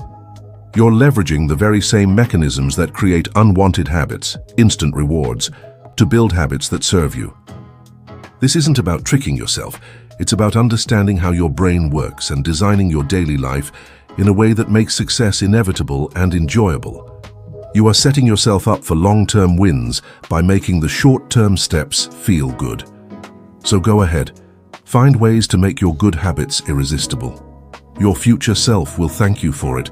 You're leveraging the very same mechanisms that create unwanted habits, instant rewards, to build habits that serve you. This isn't about tricking yourself. It's about understanding how your brain works and designing your daily life in a way that makes success inevitable and enjoyable. You are setting yourself up for long-term wins by making the short-term steps feel good. So go ahead, find ways to make your good habits irresistible. Your future self will thank you for it,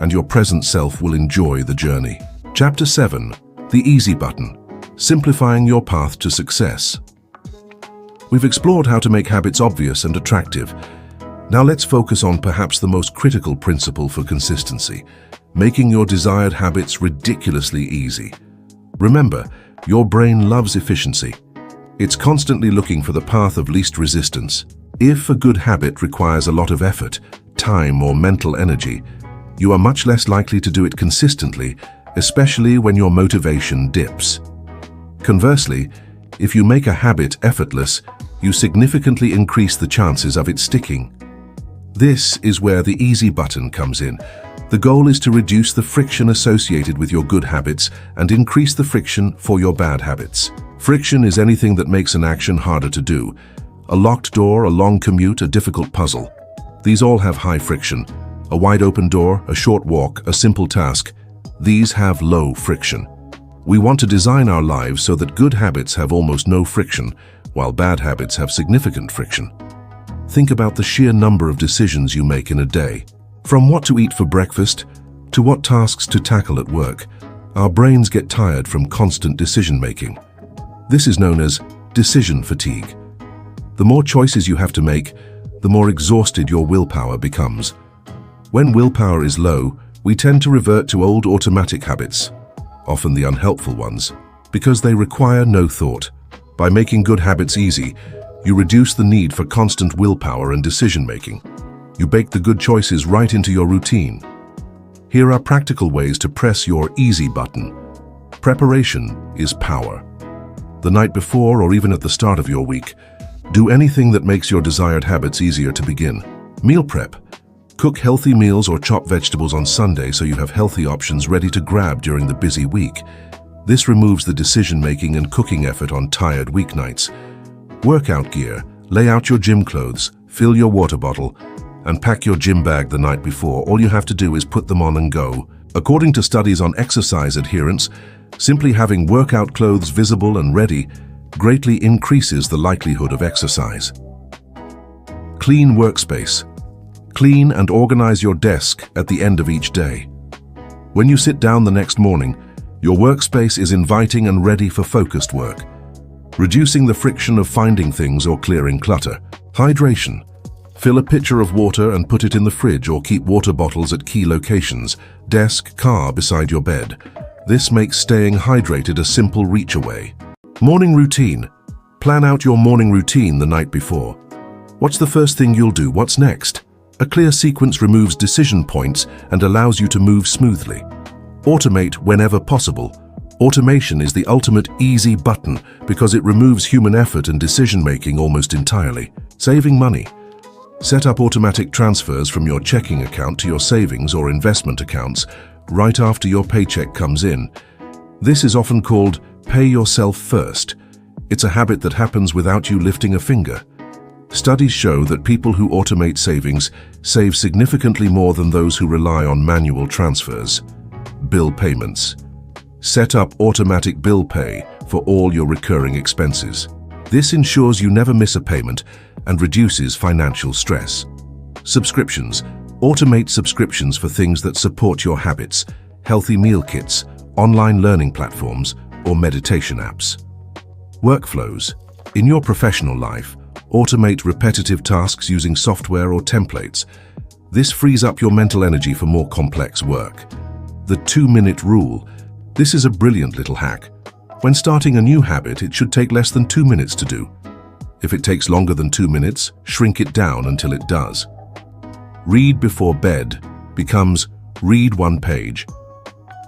and your present self will enjoy the journey. Chapter 7. The Easy Button. Simplifying your path to success. We've explored how to make habits obvious and attractive. Now let's focus on perhaps the most critical principle for consistency, making your desired habits ridiculously easy. Remember, your brain loves efficiency. It's constantly looking for the path of least resistance. If a good habit requires a lot of effort, time, or mental energy, you are much less likely to do it consistently, especially when your motivation dips. Conversely, if you make a habit effortless, you significantly increase the chances of it sticking. This is where the easy button comes in, The goal is to reduce the friction associated with your good habits and increase the friction for your bad habits. Friction is anything that makes an action harder to do. A locked door, a long commute, a difficult puzzle. These all have high friction. A wide open door, a short walk, a simple task. These have low friction. We want to design our lives so that good habits have almost no friction, while bad habits have significant friction. Think about the sheer number of decisions you make in a day. From what to eat for breakfast to what tasks to tackle at work, our brains get tired from constant decision-making. This is known as decision fatigue. The more choices you have to make, the more exhausted your willpower becomes. When willpower is low, we tend to revert to old automatic habits, often the unhelpful ones, because they require no thought. By making good habits easy, you reduce the need for constant willpower and decision-making. You bake the good choices right into your routine. Here are practical ways to press your easy button. Preparation is power. The night before or even at the start of your week, do anything that makes your desired habits easier to begin. Meal prep. Cook healthy meals or chop vegetables on Sunday so you have healthy options ready to grab during the busy week. This removes the decision-making and cooking effort on tired weeknights. Workout gear. Lay out your gym clothes, fill your water bottle, and pack your gym bag the night before. All you have to do is put them on and go. According to studies on exercise adherence, simply having workout clothes visible and ready greatly increases the likelihood of exercise. Clean workspace. Clean and organize your desk at the end of each day. When you sit down the next morning, your workspace is inviting and ready for focused work, reducing the friction of finding things or clearing clutter. Hydration. Fill a pitcher of water and put it in the fridge or keep water bottles at key locations, desk, car, beside your bed. This makes staying hydrated a simple reach away. Morning routine. Plan out your morning routine the night before. What's the first thing you'll do? What's next? A clear sequence removes decision points and allows you to move smoothly. Automate whenever possible. Automation is the ultimate easy button because it removes human effort and decision-making almost entirely. Saving money. Set up automatic transfers from your checking account to your savings or investment accounts right after your paycheck comes in. This is often called pay yourself first. It's a habit that happens without you lifting a finger. Studies show that people who automate savings save significantly more than those who rely on manual transfers. Bill payments. Set up automatic bill pay for all your recurring expenses. This ensures you never miss a payment and reduces financial stress. Subscriptions. Automate subscriptions for things that support your habits, healthy meal kits, online learning platforms, or meditation apps. Workflows. In your professional life, automate repetitive tasks using software or templates. This frees up your mental energy for more complex work. The 2-minute rule. This is a brilliant little hack. When starting a new habit, it should take less than 2 minutes to do. If it takes longer than 2 minutes, shrink it down until it does. Read before bed becomes read one page.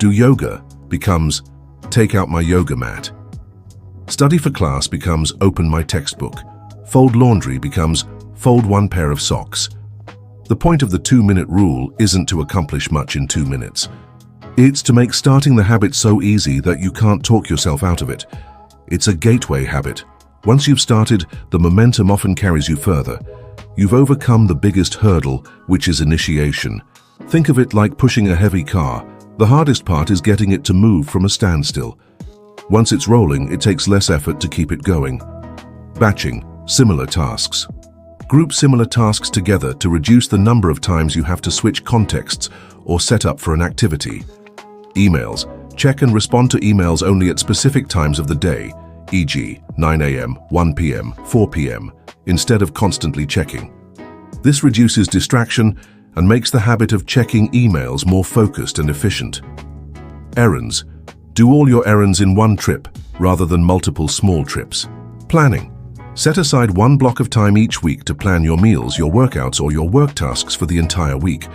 Do yoga becomes take out my yoga mat. Study for class becomes open my textbook. Fold laundry becomes fold one pair of socks. The point of the 2-minute rule isn't to accomplish much in 2 minutes. It's to make starting the habit so easy that you can't talk yourself out of it. It's a gateway habit. Once you've started, the momentum often carries you further. You've overcome the biggest hurdle, which is initiation. Think of it like pushing a heavy car. The hardest part is getting it to move from a standstill. Once it's rolling, it takes less effort to keep it going. Batching. Similar tasks. Group similar tasks together to reduce the number of times you have to switch contexts or set up for an activity. Emails. Check and respond to emails only at specific times of the day, e.g. 9 a.m., 1 p.m., 4 p.m., instead of constantly checking. This reduces distraction and makes the habit of checking emails more focused and efficient. Errands. Do all your errands in one trip rather than multiple small trips. Planning. Set aside one block of time each week to plan your meals, your workouts, or your work tasks for the entire week.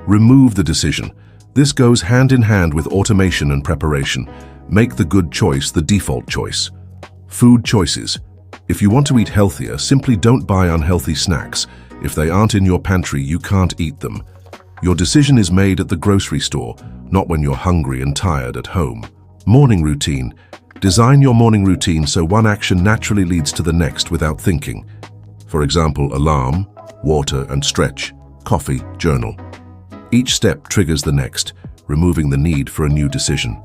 Remove the decision. This goes hand in hand with automation and preparation. Make the good choice the default choice. Food choices. If you want to eat healthier, simply don't buy unhealthy snacks. If they aren't in your pantry, you can't eat them. Your decision is made at the grocery store, not when you're hungry and tired at home. Morning routine. Design your morning routine so one action naturally leads to the next without thinking. For example, alarm, water and stretch, coffee, journal. Each step triggers the next, removing the need for a new decision.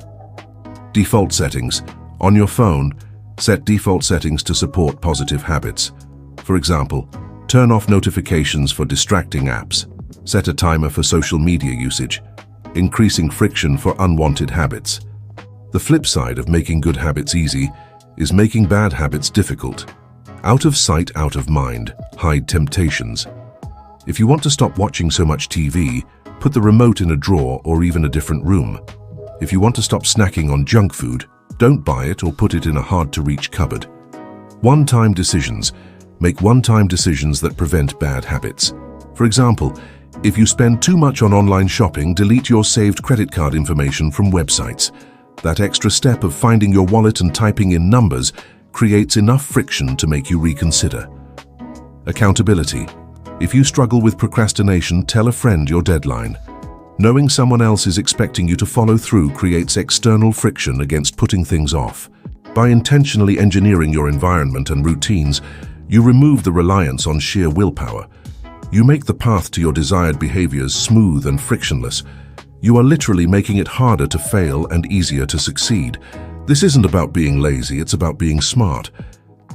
Default settings. On your phone, set default settings to support positive habits. For example, turn off notifications for distracting apps. Set a timer for social media usage, increasing friction for unwanted habits. The flip side of making good habits easy is making bad habits difficult. Out of sight, out of mind, hide temptations. If you want to stop watching so much TV, put the remote in a drawer or even a different room. If you want to stop snacking on junk food, don't buy it or put it in a hard-to-reach cupboard. One-time decisions. Make one-time decisions that prevent bad habits. For example, if you spend too much on online shopping, delete your saved credit card information from websites. That extra step of finding your wallet and typing in numbers creates enough friction to make you reconsider. Accountability. If you struggle with procrastination, tell a friend your deadline. Knowing someone else is expecting you to follow through creates external friction against putting things off. By intentionally engineering your environment and routines, you remove the reliance on sheer willpower. You make the path to your desired behaviors smooth and frictionless. You are literally making it harder to fail and easier to succeed. This isn't about being lazy, it's about being smart.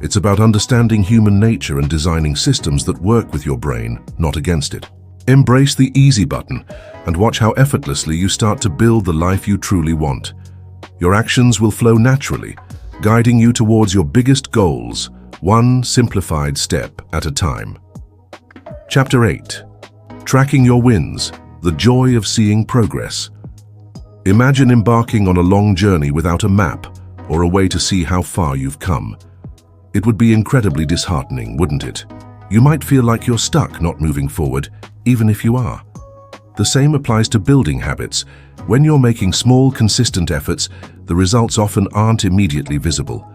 It's about understanding human nature and designing systems that work with your brain, not against it. Embrace the easy button and watch how effortlessly you start to build the life you truly want. Your actions will flow naturally, guiding you towards your biggest goals, one simplified step at a time. Chapter 8. Tracking your wins, the joy of seeing progress. Imagine embarking on a long journey without a map or a way to see how far you've come. It would be incredibly disheartening, wouldn't it? You might feel like you're stuck, not moving forward, even if you are. The same applies to building habits. When you're making small, consistent efforts, the results often aren't immediately visible.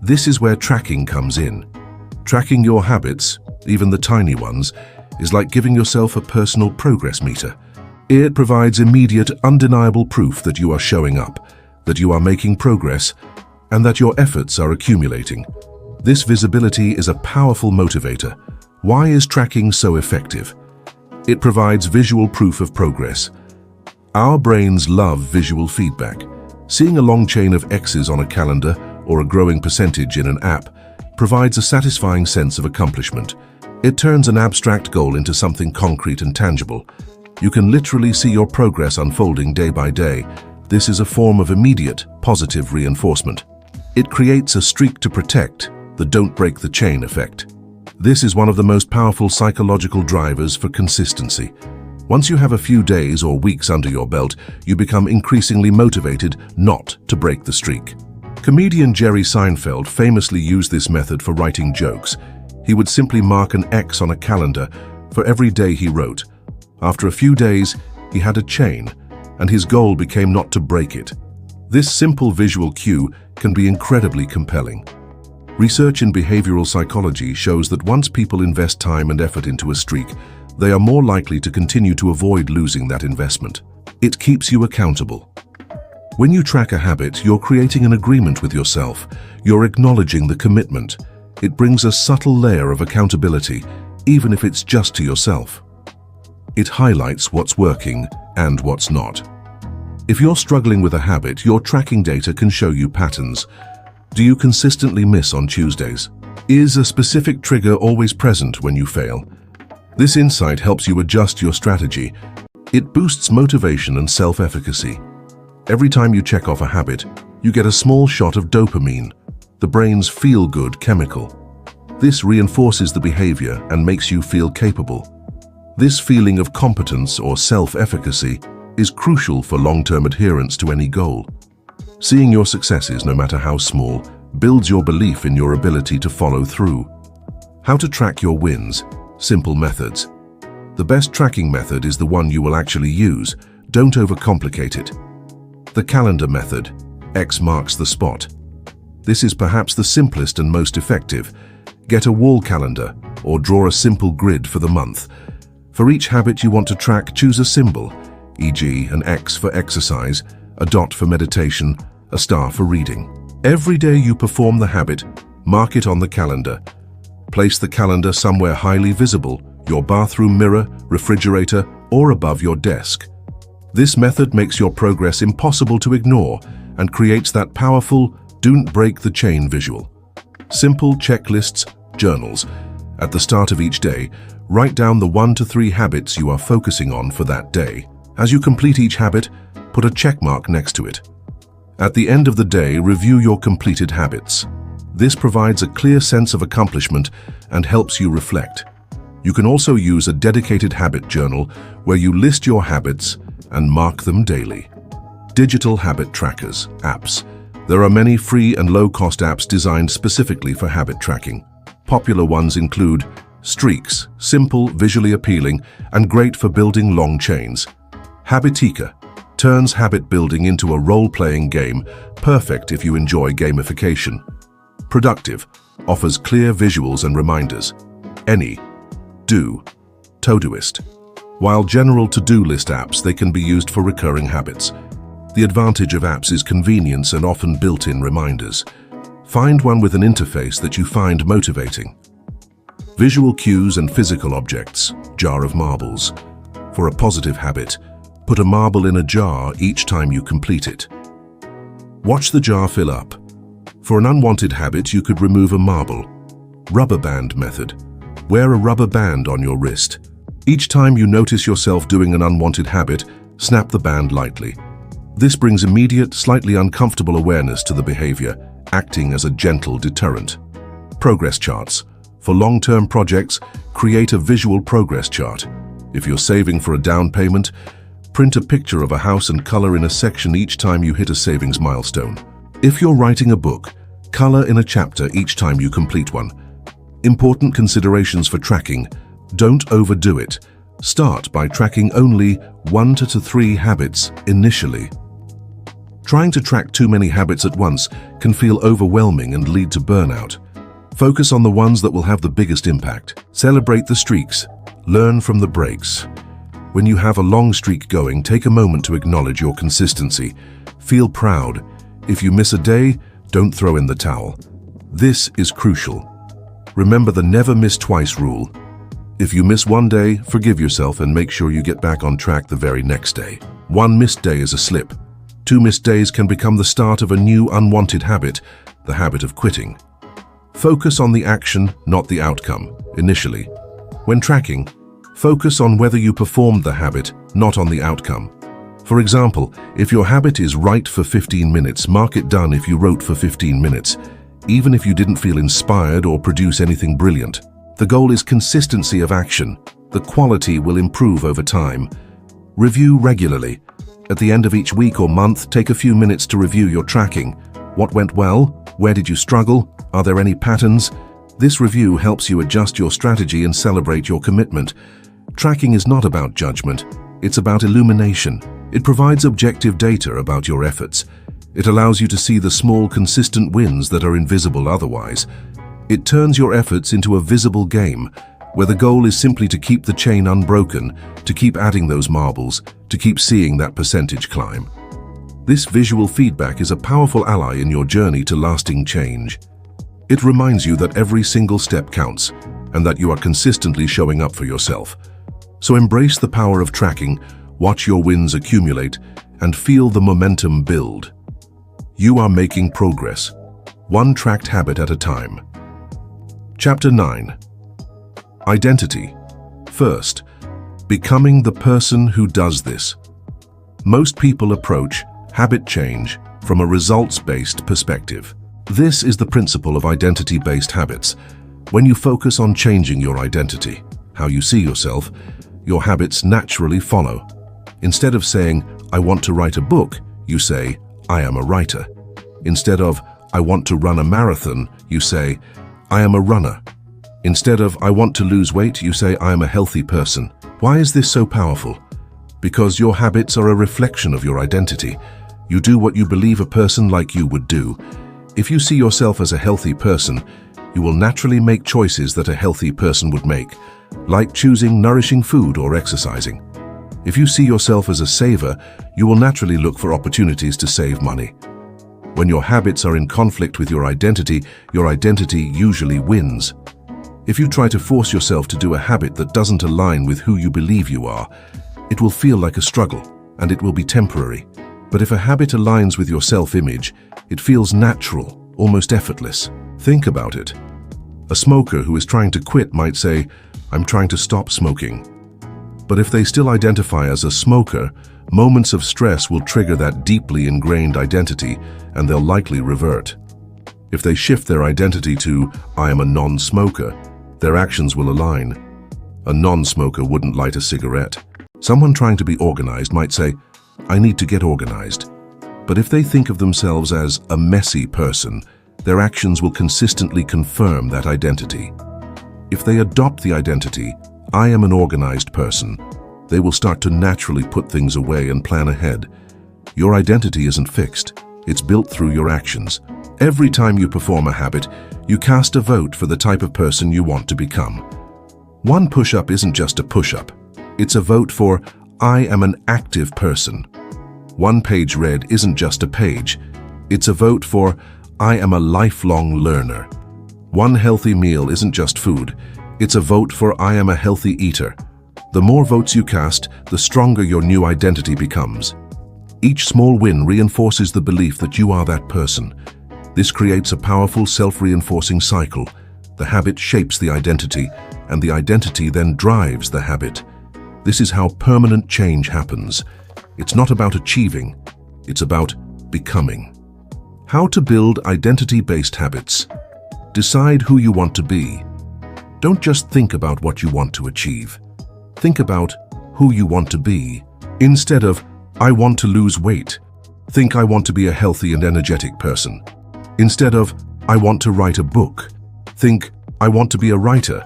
This is where tracking comes in. Tracking your habits, even the tiny ones, is like giving yourself a personal progress meter. It provides immediate, undeniable proof that you are showing up, that you are making progress, and that your efforts are accumulating. This visibility is a powerful motivator. Why is tracking so effective? It provides visual proof of progress. Our brains love visual feedback. Seeing a long chain of X's on a calendar or a growing percentage in an app provides a satisfying sense of accomplishment. It turns an abstract goal into something concrete and tangible. You can literally see your progress unfolding day by day. This is a form of immediate, positive reinforcement. It creates a streak to protect, the don't break the chain effect. This is one of the most powerful psychological drivers for consistency. Once you have a few days or weeks under your belt, you become increasingly motivated not to break the streak. Comedian Jerry Seinfeld famously used this method for writing jokes. He would simply mark an X on a calendar for every day he wrote. After a few days, he had a chain, and his goal became not to break it. This simple visual cue can be incredibly compelling. Research in behavioral psychology shows that once people invest time and effort into a streak, they are more likely to continue to avoid losing that investment. It keeps you accountable. When you track a habit, you're creating an agreement with yourself. You're acknowledging the commitment. It brings a subtle layer of accountability, even if it's just to yourself. It highlights what's working and what's not. If you're struggling with a habit, your tracking data can show you patterns. Do you consistently miss on Tuesdays? Is a specific trigger always present when you fail? This insight helps you adjust your strategy. It boosts motivation and self-efficacy. Every time you check off a habit, you get a small shot of dopamine, the brain's feel-good chemical. This reinforces the behavior and makes you feel capable. This feeling of competence or self-efficacy is crucial for long-term adherence to any goal. Seeing your successes, no matter how small, builds your belief in your ability to follow through. How to track your wins? Simple methods. The best tracking method is the one you will actually use. Don't overcomplicate it. The calendar method. X marks the spot. This is perhaps the simplest and most effective. Get a wall calendar or draw a simple grid for the month. For each habit you want to track, choose a symbol, e.g. an X for exercise, a dot for meditation, a star for reading. Every day you perform the habit, mark it on the calendar. Place the calendar somewhere highly visible, your bathroom mirror, refrigerator, or above your desk. This method makes your progress impossible to ignore and creates that powerful, don't break the chain visual. Simple checklists, journals. At the start of each day, write down the 1 to 3 habits you are focusing on for that day. As you complete each habit, put a check mark next to it. At the end of the day, review your completed habits. This provides a clear sense of accomplishment and helps you reflect. You can also use a dedicated habit journal where you list your habits and mark them daily. Digital habit trackers, apps. There are many free and low-cost apps designed specifically for habit tracking. Popular ones include Streaks, simple, visually appealing, and great for building long chains. Habitica turns habit building into a role-playing game, perfect if you enjoy gamification. Productive offers clear visuals and reminders. Any, Do, Todoist. While general to-do list apps, they can be used for recurring habits. The advantage of apps is convenience and often built-in reminders. Find one with an interface that you find motivating. Visual cues and physical objects, jar of marbles. For a positive habit, put a marble in a jar each time you complete it. Watch the jar fill up. For an unwanted habit, you could remove a marble. Rubber band method. Wear a rubber band on your wrist. Each time you notice yourself doing an unwanted habit, snap the band lightly. This brings immediate, slightly uncomfortable awareness to the behavior, acting as a gentle deterrent. Progress charts. For long-term projects, create a visual progress chart. If you're saving for a down payment, print a picture of a house and color in a section each time you hit a savings milestone. If you're writing a book, color in a chapter each time you complete one. Important considerations for tracking. Don't overdo it. Start by tracking only 1 to 3 habits initially. Trying to track too many habits at once can feel overwhelming and lead to burnout. Focus on the ones that will have the biggest impact. Celebrate the streaks. Learn from the breaks. When you have a long streak going, take a moment to acknowledge your consistency. Feel proud. If you miss a day, don't throw in the towel. This is crucial. Remember the never miss twice rule. If you miss one day, forgive yourself and make sure you get back on track the very next day. 1 missed day is a slip. 2 missed days can become the start of a new unwanted habit, the habit of quitting. Focus on the action, not the outcome, initially. When tracking, focus on whether you performed the habit, not on the outcome. For example, if your habit is write for 15 minutes, mark it done if you wrote for 15 minutes, even if you didn't feel inspired or produce anything brilliant. The goal is consistency of action. The quality will improve over time. Review regularly. At the end of each week or month, take a few minutes to review your tracking. What went well? Where did you struggle? Are there any patterns? This review helps you adjust your strategy and celebrate your commitment. Tracking is not about judgment. It's about illumination. It provides objective data about your efforts. It allows you to see the small, consistent wins that are invisible otherwise. It turns your efforts into a visible game, where the goal is simply to keep the chain unbroken, to keep adding those marbles, to keep seeing that percentage climb. This visual feedback is a powerful ally in your journey to lasting change. It reminds you that every single step counts, and that you are consistently showing up for yourself. So embrace the power of tracking, watch your wins accumulate, and feel the momentum build. You are making progress, one tracked habit at a time. Chapter 9. Identity. First, becoming the person who does this. Most people approach habit change from a results-based perspective. This is the principle of identity-based habits. When you focus on changing your identity, how you see yourself, your habits naturally follow. Instead of saying, I want to write a book, you say, I am a writer. Instead of, I want to run a marathon, you say, I am a runner. Instead of, I want to lose weight, you say, I am a healthy person. Why is this so powerful? Because your habits are a reflection of your identity. You do what you believe a person like you would do. If you see yourself as a healthy person, you will naturally make choices that a healthy person would make. like choosing nourishing food or exercising. If you see yourself as a saver, you will naturally look for opportunities to save money. When your habits are in conflict with your identity usually wins. If you try to force yourself to do a habit that doesn't align with who you believe you are, it will feel like a struggle, and it will be temporary. But if a habit aligns with your self-image, it feels natural, almost effortless. Think about it. A smoker who is trying to quit might say, "I'm trying to stop smoking." But if they still identify as a smoker, moments of stress will trigger that deeply ingrained identity, and they'll likely revert. If they shift their identity to, "I am a non-smoker," their actions will align. A non-smoker wouldn't light a cigarette. Someone trying to be organized might say, "I need to get organized." But if they think of themselves as a messy person, their actions will consistently confirm that identity. If they adopt the identity, "I am an organized person," they will start to naturally put things away and plan ahead. Your identity isn't fixed. It's built through your actions. Every time you perform a habit, you cast a vote for the type of person you want to become. One push-up isn't just a push-up. It's a vote for, "I am an active person." One page read isn't just a page. It's a vote for, "I am a lifelong learner." One healthy meal isn't just food. It's a vote for, "I am a healthy eater." The more votes you cast, the stronger your new identity becomes. Each small win reinforces the belief that you are that person. This creates a powerful self-reinforcing cycle. The habit shapes the identity, and the identity then drives the habit. This is how permanent change happens. It's not about achieving, it's about becoming. How to build identity-based habits. Decide who you want to be. Don't just think about what you want to achieve. Think about who you want to be. Instead of, "I want to lose weight," think, "I want to be a healthy and energetic person." Instead of, "I want to write a book," think, "I want to be a writer."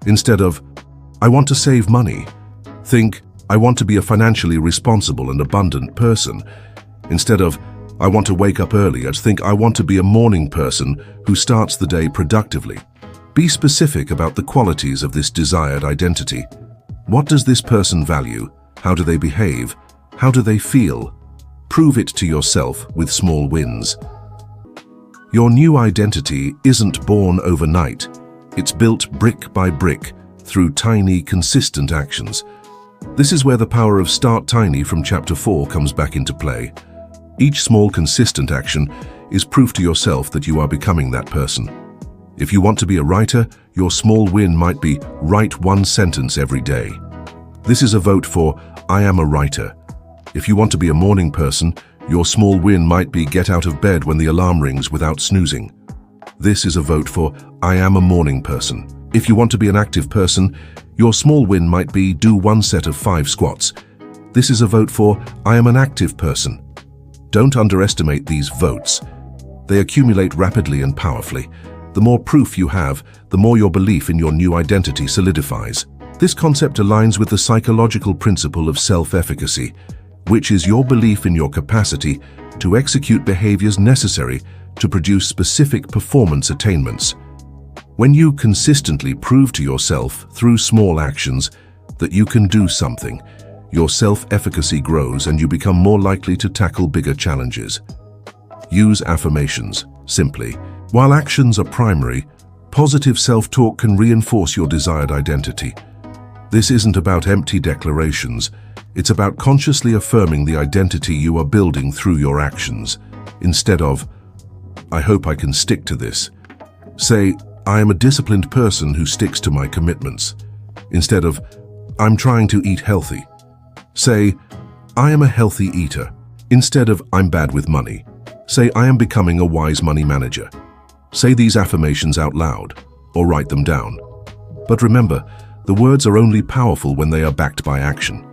Instead of, "I want to save money," think, "I want to be a financially responsible and abundant person." Instead of, "I want to wake up early," think, "I want to be a morning person who starts the day productively." Be specific about the qualities of this desired identity. What does this person value? How do they behave? How do they feel? Prove it to yourself with small wins. Your new identity isn't born overnight. It's built brick by brick through tiny, consistent actions. This is where the power of Start Tiny from Chapter 4 comes back into play. Each small, consistent action is proof to yourself that you are becoming that person. If you want to be a writer, your small win might be write one sentence every day. This is a vote for, "I am a writer." If you want to be a morning person, your small win might be get out of bed when the alarm rings without snoozing. This is a vote for, "I am a morning person." If you want to be an active person, your small win might be do one set of 5 squats. This is a vote for, "I am an active person." Don't underestimate these votes. They accumulate rapidly and powerfully. The more proof you have, the more your belief in your new identity solidifies. This concept aligns with the psychological principle of self-efficacy, which is your belief in your capacity to execute behaviors necessary to produce specific performance attainments. When you consistently prove to yourself through small actions that you can do something, your self-efficacy grows and you become more likely to tackle bigger challenges. Use affirmations. Simply, while actions are primary, positive self-talk can reinforce your desired identity. This isn't about empty declarations. It's about consciously affirming the identity you are building through your actions. Instead of, "I hope I can stick to this," say, "I am a disciplined person who sticks to my commitments." Instead of, "I'm trying to eat healthy," say, "I am a healthy eater." Instead of, "I'm bad with money," say, "I am becoming a wise money manager." Say these affirmations out loud, or write them down. But remember, the words are only powerful when they are backed by action.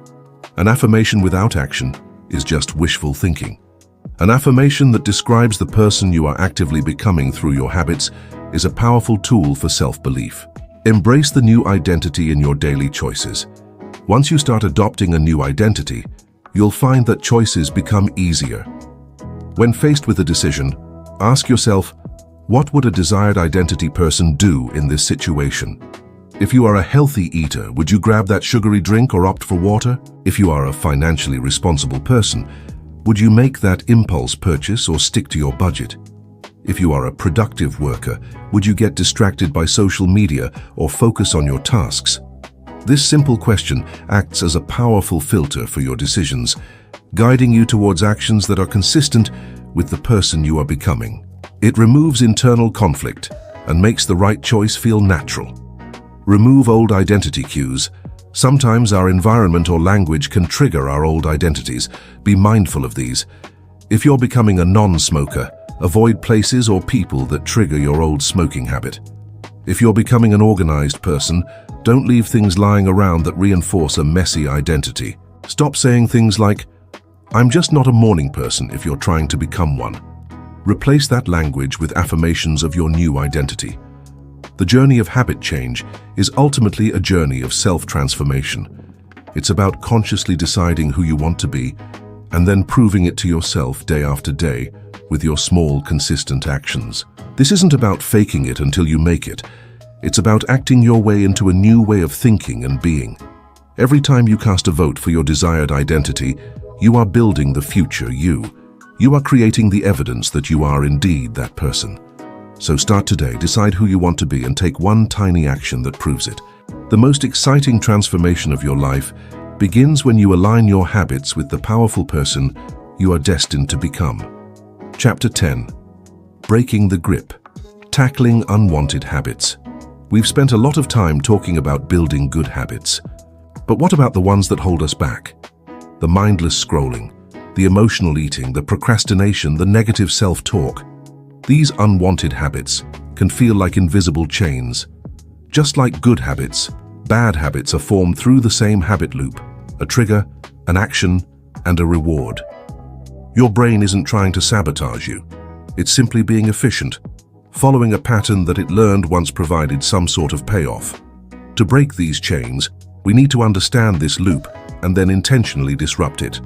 An affirmation without action is just wishful thinking. An affirmation that describes the person you are actively becoming through your habits is a powerful tool for self-belief. Embrace the new identity in your daily choices. Once you start adopting a new identity, you'll find that choices become easier. When faced with a decision, ask yourself, what would a desired identity person do in this situation? If you are a healthy eater, would you grab that sugary drink or opt for water? If you are a financially responsible person, would you make that impulse purchase or stick to your budget? If you are a productive worker, would you get distracted by social media or focus on your tasks? This simple question acts as a powerful filter for your decisions, guiding you towards actions that are consistent with the person you are becoming. It removes internal conflict and makes the right choice feel natural. Remove old identity cues. Sometimes our environment or language can trigger our old identities. Be mindful of these. If you're becoming a non-smoker, avoid places or people that trigger your old smoking habit. If you're becoming an organized person, don't leave things lying around that reinforce a messy identity. Stop saying things like, "I'm just not a morning person," if you're trying to become one. Replace that language with affirmations of your new identity. The journey of habit change is ultimately a journey of self-transformation. It's about consciously deciding who you want to be and then proving it to yourself day after day with your small, consistent actions. This isn't about faking it until you make it. It's about acting your way into a new way of thinking and being. Every time you cast a vote for your desired identity, you are building the future you. You are creating the evidence that you are indeed that person. So start today, decide who you want to be, and take one tiny action that proves it. The most exciting transformation of your life begins when you align your habits with the powerful person you are destined to become. Chapter 10. Breaking the grip. Tackling unwanted habits. We've spent a lot of time talking about building good habits. But what about the ones that hold us back? The mindless scrolling, the emotional eating, the procrastination, the negative self-talk. These unwanted habits can feel like invisible chains. Just like good habits, bad habits are formed through the same habit loop: a trigger, an action, and a reward. Your brain isn't trying to sabotage you. It's simply being efficient, following a pattern that it learned once provided some sort of payoff. To break these chains, we need to understand this loop and then intentionally disrupt it.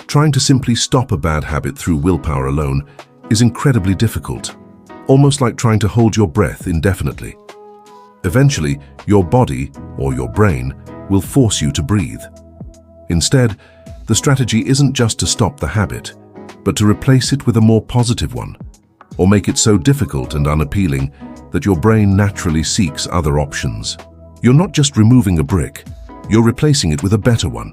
Trying to simply stop a bad habit through willpower alone is incredibly difficult, almost like trying to hold your breath indefinitely. Eventually, your body, or your brain, will force you to breathe. Instead, the strategy isn't just to stop the habit, but to replace it with a more positive one, or make it so difficult and unappealing that your brain naturally seeks other options. You're not just removing a brick, you're replacing it with a better one.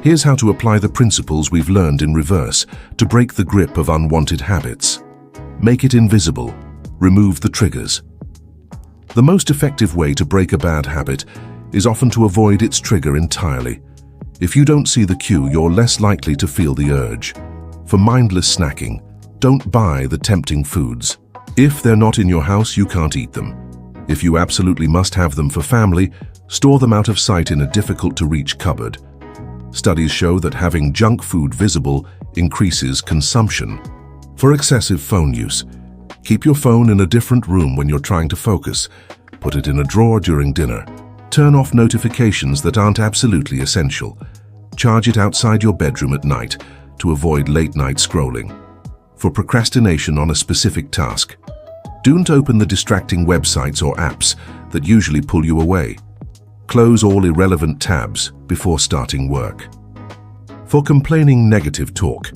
Here's how to apply the principles we've learned in reverse to break the grip of unwanted habits. Make it invisible. Remove the triggers. The most effective way to break a bad habit is often to avoid its trigger entirely. If you don't see the cue, you're less likely to feel the urge. For mindless snacking, don't buy the tempting foods. If they're not in your house, you can't eat them. If you absolutely must have them for family, store them out of sight in a difficult-to-reach cupboard. Studies show that having junk food visible increases consumption. For excessive phone use, keep your phone in a different room when you're trying to focus. Put it in a drawer during dinner. Turn off notifications that aren't absolutely essential. Charge it outside your bedroom at night to avoid late-night scrolling. For procrastination on a specific task, don't open the distracting websites or apps that usually pull you away. Close all irrelevant tabs before starting work. For complaining negative talk,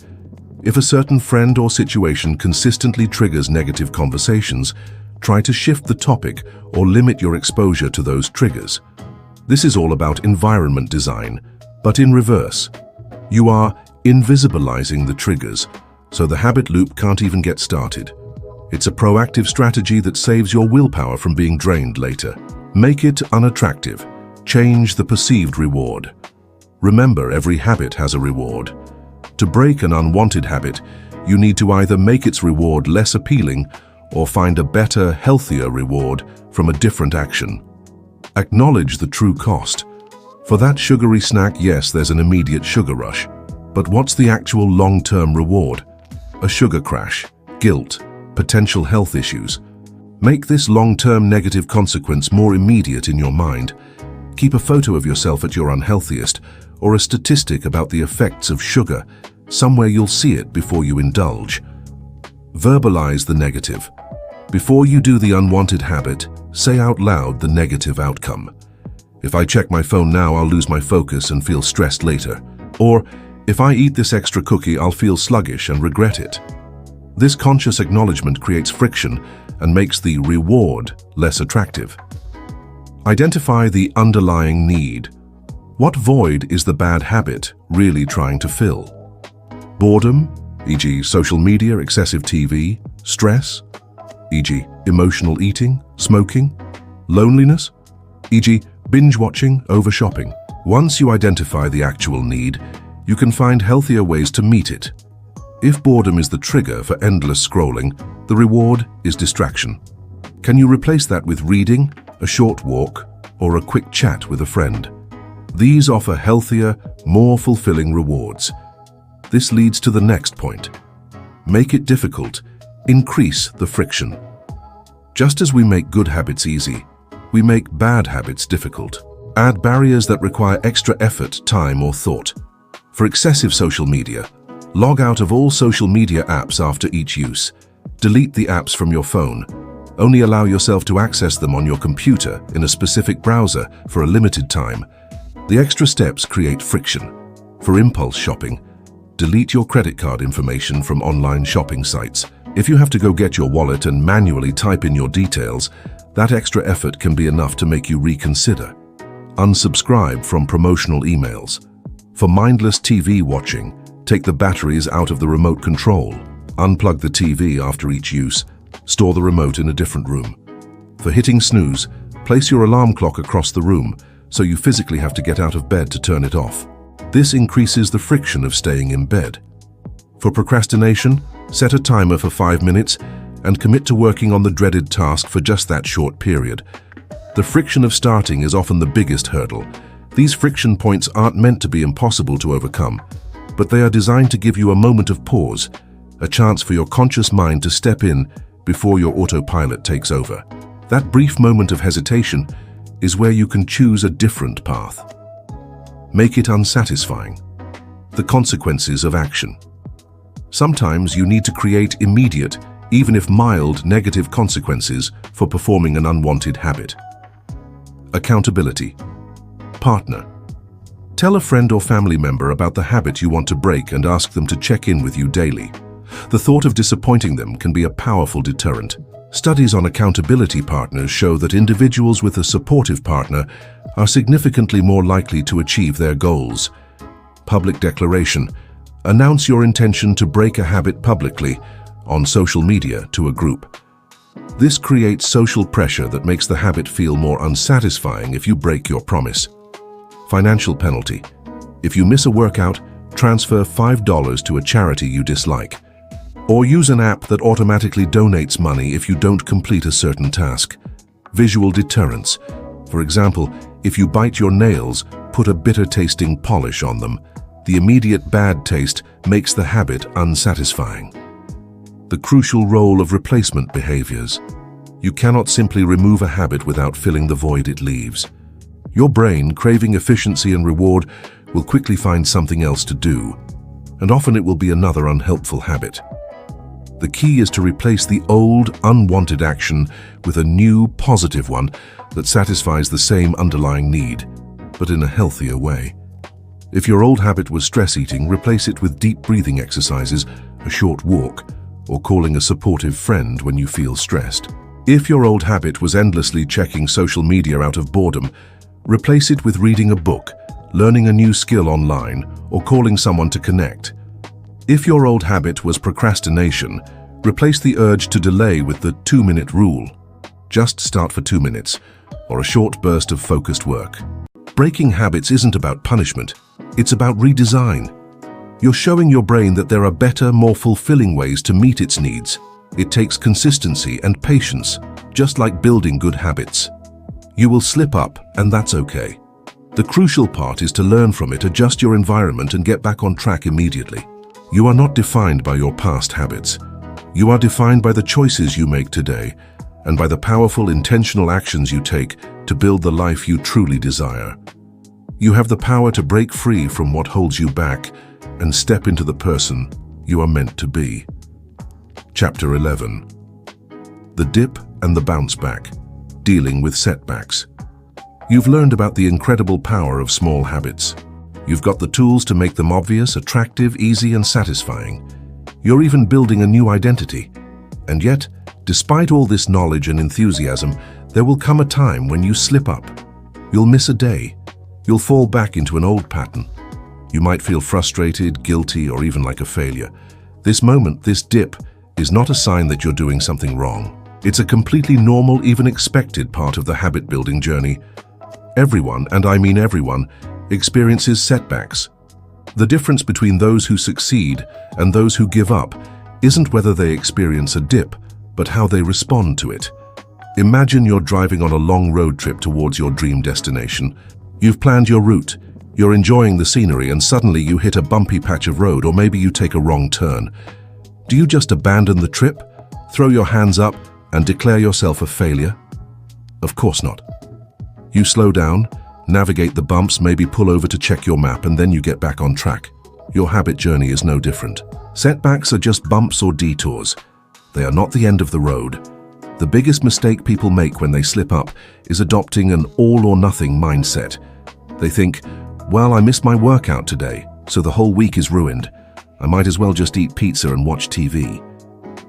if a certain friend or situation consistently triggers negative conversations, try to shift the topic or limit your exposure to those triggers. This is all about environment design, but in reverse. You are invisibilizing the triggers, so the habit loop can't even get started. It's a proactive strategy that saves your willpower from being drained later. Make it unattractive. Change the perceived reward. Remember, every habit has a reward. To break an unwanted habit, you need to either make its reward less appealing or find a better, healthier reward from a different action. Acknowledge the true cost. For that sugary snack, yes, there's an immediate sugar rush. But what's the actual long-term reward? A sugar crash, guilt, potential health issues. Make this long-term negative consequence more immediate in your mind. Keep a photo of yourself at your unhealthiest, or a statistic about the effects of sugar. Somewhere you'll see it before you indulge. Verbalize the negative. Before you do the unwanted habit, say out loud the negative outcome. If I check my phone now, I'll lose my focus and feel stressed later. Or, if I eat this extra cookie, I'll feel sluggish and regret it. This conscious acknowledgement creates friction and makes the reward less attractive. Identify the underlying need. What void is the bad habit really trying to fill? Boredom, e.g. social media, excessive TV, stress, e.g. emotional eating, smoking, loneliness, e.g. binge watching, over shopping. Once you identify the actual need, you can find healthier ways to meet it. If boredom is the trigger for endless scrolling, the reward is distraction. Can you replace that with reading, a short walk, or a quick chat with a friend? These offer healthier, more fulfilling rewards. This leads to the next point. Make it difficult. Increase the friction. Just as we make good habits easy, we make bad habits difficult. Add barriers that require extra effort, time, or thought. For excessive social media, log out of all social media apps after each use. Delete the apps from your phone. Only allow yourself to access them on your computer in a specific browser for a limited time. The extra steps create friction. For impulse shopping, delete your credit card information from online shopping sites. If you have to go get your wallet and manually type in your details, that extra effort can be enough to make you reconsider. Unsubscribe from promotional emails. For mindless TV watching, take the batteries out of the remote control. Unplug the TV after each use. Store the remote in a different room. For hitting snooze, place your alarm clock across the room so you physically have to get out of bed to turn it off. This increases the friction of staying in bed. For procrastination, set a timer for 5 minutes and commit to working on the dreaded task for just that short period. The friction of starting is often the biggest hurdle. These friction points aren't meant to be impossible to overcome, but they are designed to give you a moment of pause, a chance for your conscious mind to step in before your autopilot takes over. That brief moment of hesitation is where you can choose a different path. Make it unsatisfying. The consequences of action. Sometimes you need to create immediate, even if mild, negative consequences for performing an unwanted habit. Accountability. Partner. Tell a friend or family member about the habit you want to break and ask them to check in with you daily. The thought of disappointing them can be a powerful deterrent. Studies on accountability partners show that individuals with a supportive partner are significantly more likely to achieve their goals. Public declaration. Announce your intention to break a habit publicly on social media to a group. This creates social pressure that makes the habit feel more unsatisfying if you break your promise. Financial penalty. If you miss a workout, transfer $5 to a charity you dislike. Or use an app that automatically donates money if you don't complete a certain task. Visual deterrence. For example, if you bite your nails, put a bitter-tasting polish on them. The immediate bad taste makes the habit unsatisfying. The crucial role of replacement behaviors. You cannot simply remove a habit without filling the void it leaves. Your brain, craving efficiency and reward, will quickly find something else to do, and often it will be another unhelpful habit. The key is to replace the old, unwanted action with a new, positive one that satisfies the same underlying need, but in a healthier way. If your old habit was stress eating, replace it with deep breathing exercises, a short walk, or calling a supportive friend when you feel stressed. If your old habit was endlessly checking social media out of boredom, replace it with reading a book, learning a new skill online, or calling someone to connect. If your old habit was procrastination, replace the urge to delay with the 2-minute rule. Just start for 2 minutes, or a short burst of focused work. Breaking habits isn't about punishment, it's about redesign. You're showing your brain that there are better, more fulfilling ways to meet its needs. It takes consistency and patience, just like building good habits. You will slip up, and that's okay. The crucial part is to learn from it, adjust your environment, and get back on track immediately. You are not defined by your past habits. You are defined by the choices you make today, and by the powerful, intentional actions you take to build the life you truly desire. You have the power to break free from what holds you back and step into the person you are meant to be. Chapter 11. the dip and the bounce back, dealing with setbacks. You've learned about the incredible power of small habits. You've got the tools to make them obvious, attractive, easy, and satisfying. You're even building a new identity. And yet, despite all this knowledge and enthusiasm, there will come a time when you slip up. You'll miss a day. You'll fall back into an old pattern. You might feel frustrated, guilty, or even like a failure. This moment, this dip, is not a sign that you're doing something wrong. It's a completely normal, even expected part of the habit-building journey. Everyone, and I mean everyone, experiences setbacks. The difference between those who succeed and those who give up isn't whether they experience a dip, but how they respond to it. Imagine you're driving on a long road trip towards your dream destination. You've planned your route, you're enjoying the scenery, and suddenly you hit a bumpy patch of road, or maybe you take a wrong turn. Do you just abandon the trip, throw your hands up, and declare yourself a failure? Of course not. You slow down, navigate the bumps, maybe pull over to check your map, and then you get back on track. Your habit journey is no different. Setbacks are just bumps or detours. They are not the end of the road. The biggest mistake people make when they slip up is adopting an all-or-nothing mindset. They think, well, I missed my workout today, so the whole week is ruined. I might as well just eat pizza and watch TV.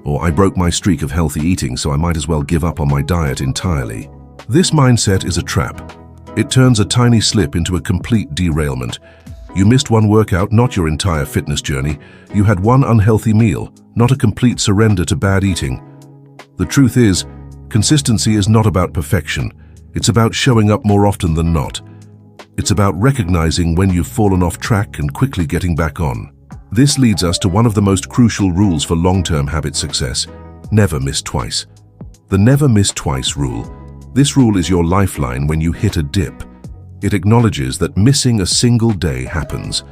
Or I broke my streak of healthy eating, so I might as well give up on my diet entirely. This mindset is a trap. It turns a tiny slip into a complete derailment. You missed one workout, not your entire fitness journey. You had one unhealthy meal, not a complete surrender to bad eating. The truth is, consistency is not about perfection. It's about showing up more often than not. It's about recognizing when you've fallen off track and quickly getting back on. This leads us to one of the most crucial rules for long-term habit success: never miss twice. The never miss twice rule. This rule is your lifeline when you hit a dip. It acknowledges that missing a single day happens.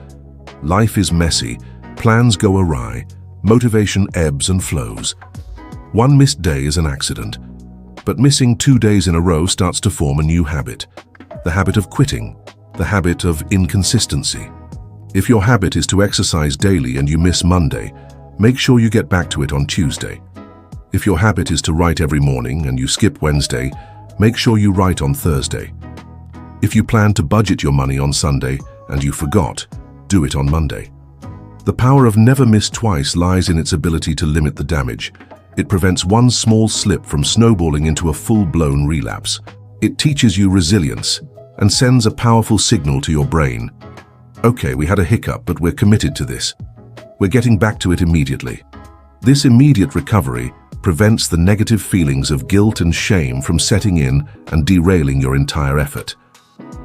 Life is messy, plans go awry, motivation ebbs and flows. One missed day is an accident, but missing 2 days in a row starts to form a new habit. The habit of quitting, the habit of inconsistency. If your habit is to exercise daily and you miss Monday, make sure you get back to it on Tuesday. If your habit is to write every morning and you skip Wednesday, make sure you write on Thursday. If you plan to budget your money on Sunday and you forgot, do it on Monday. The power of never miss twice lies in its ability to limit the damage. It prevents one small slip from snowballing into a full-blown relapse. It teaches you resilience and sends a powerful signal to your brain. Okay, we had a hiccup, but we're committed to this. We're getting back to it immediately. This immediate recovery prevents the negative feelings of guilt and shame from setting in and derailing your entire effort.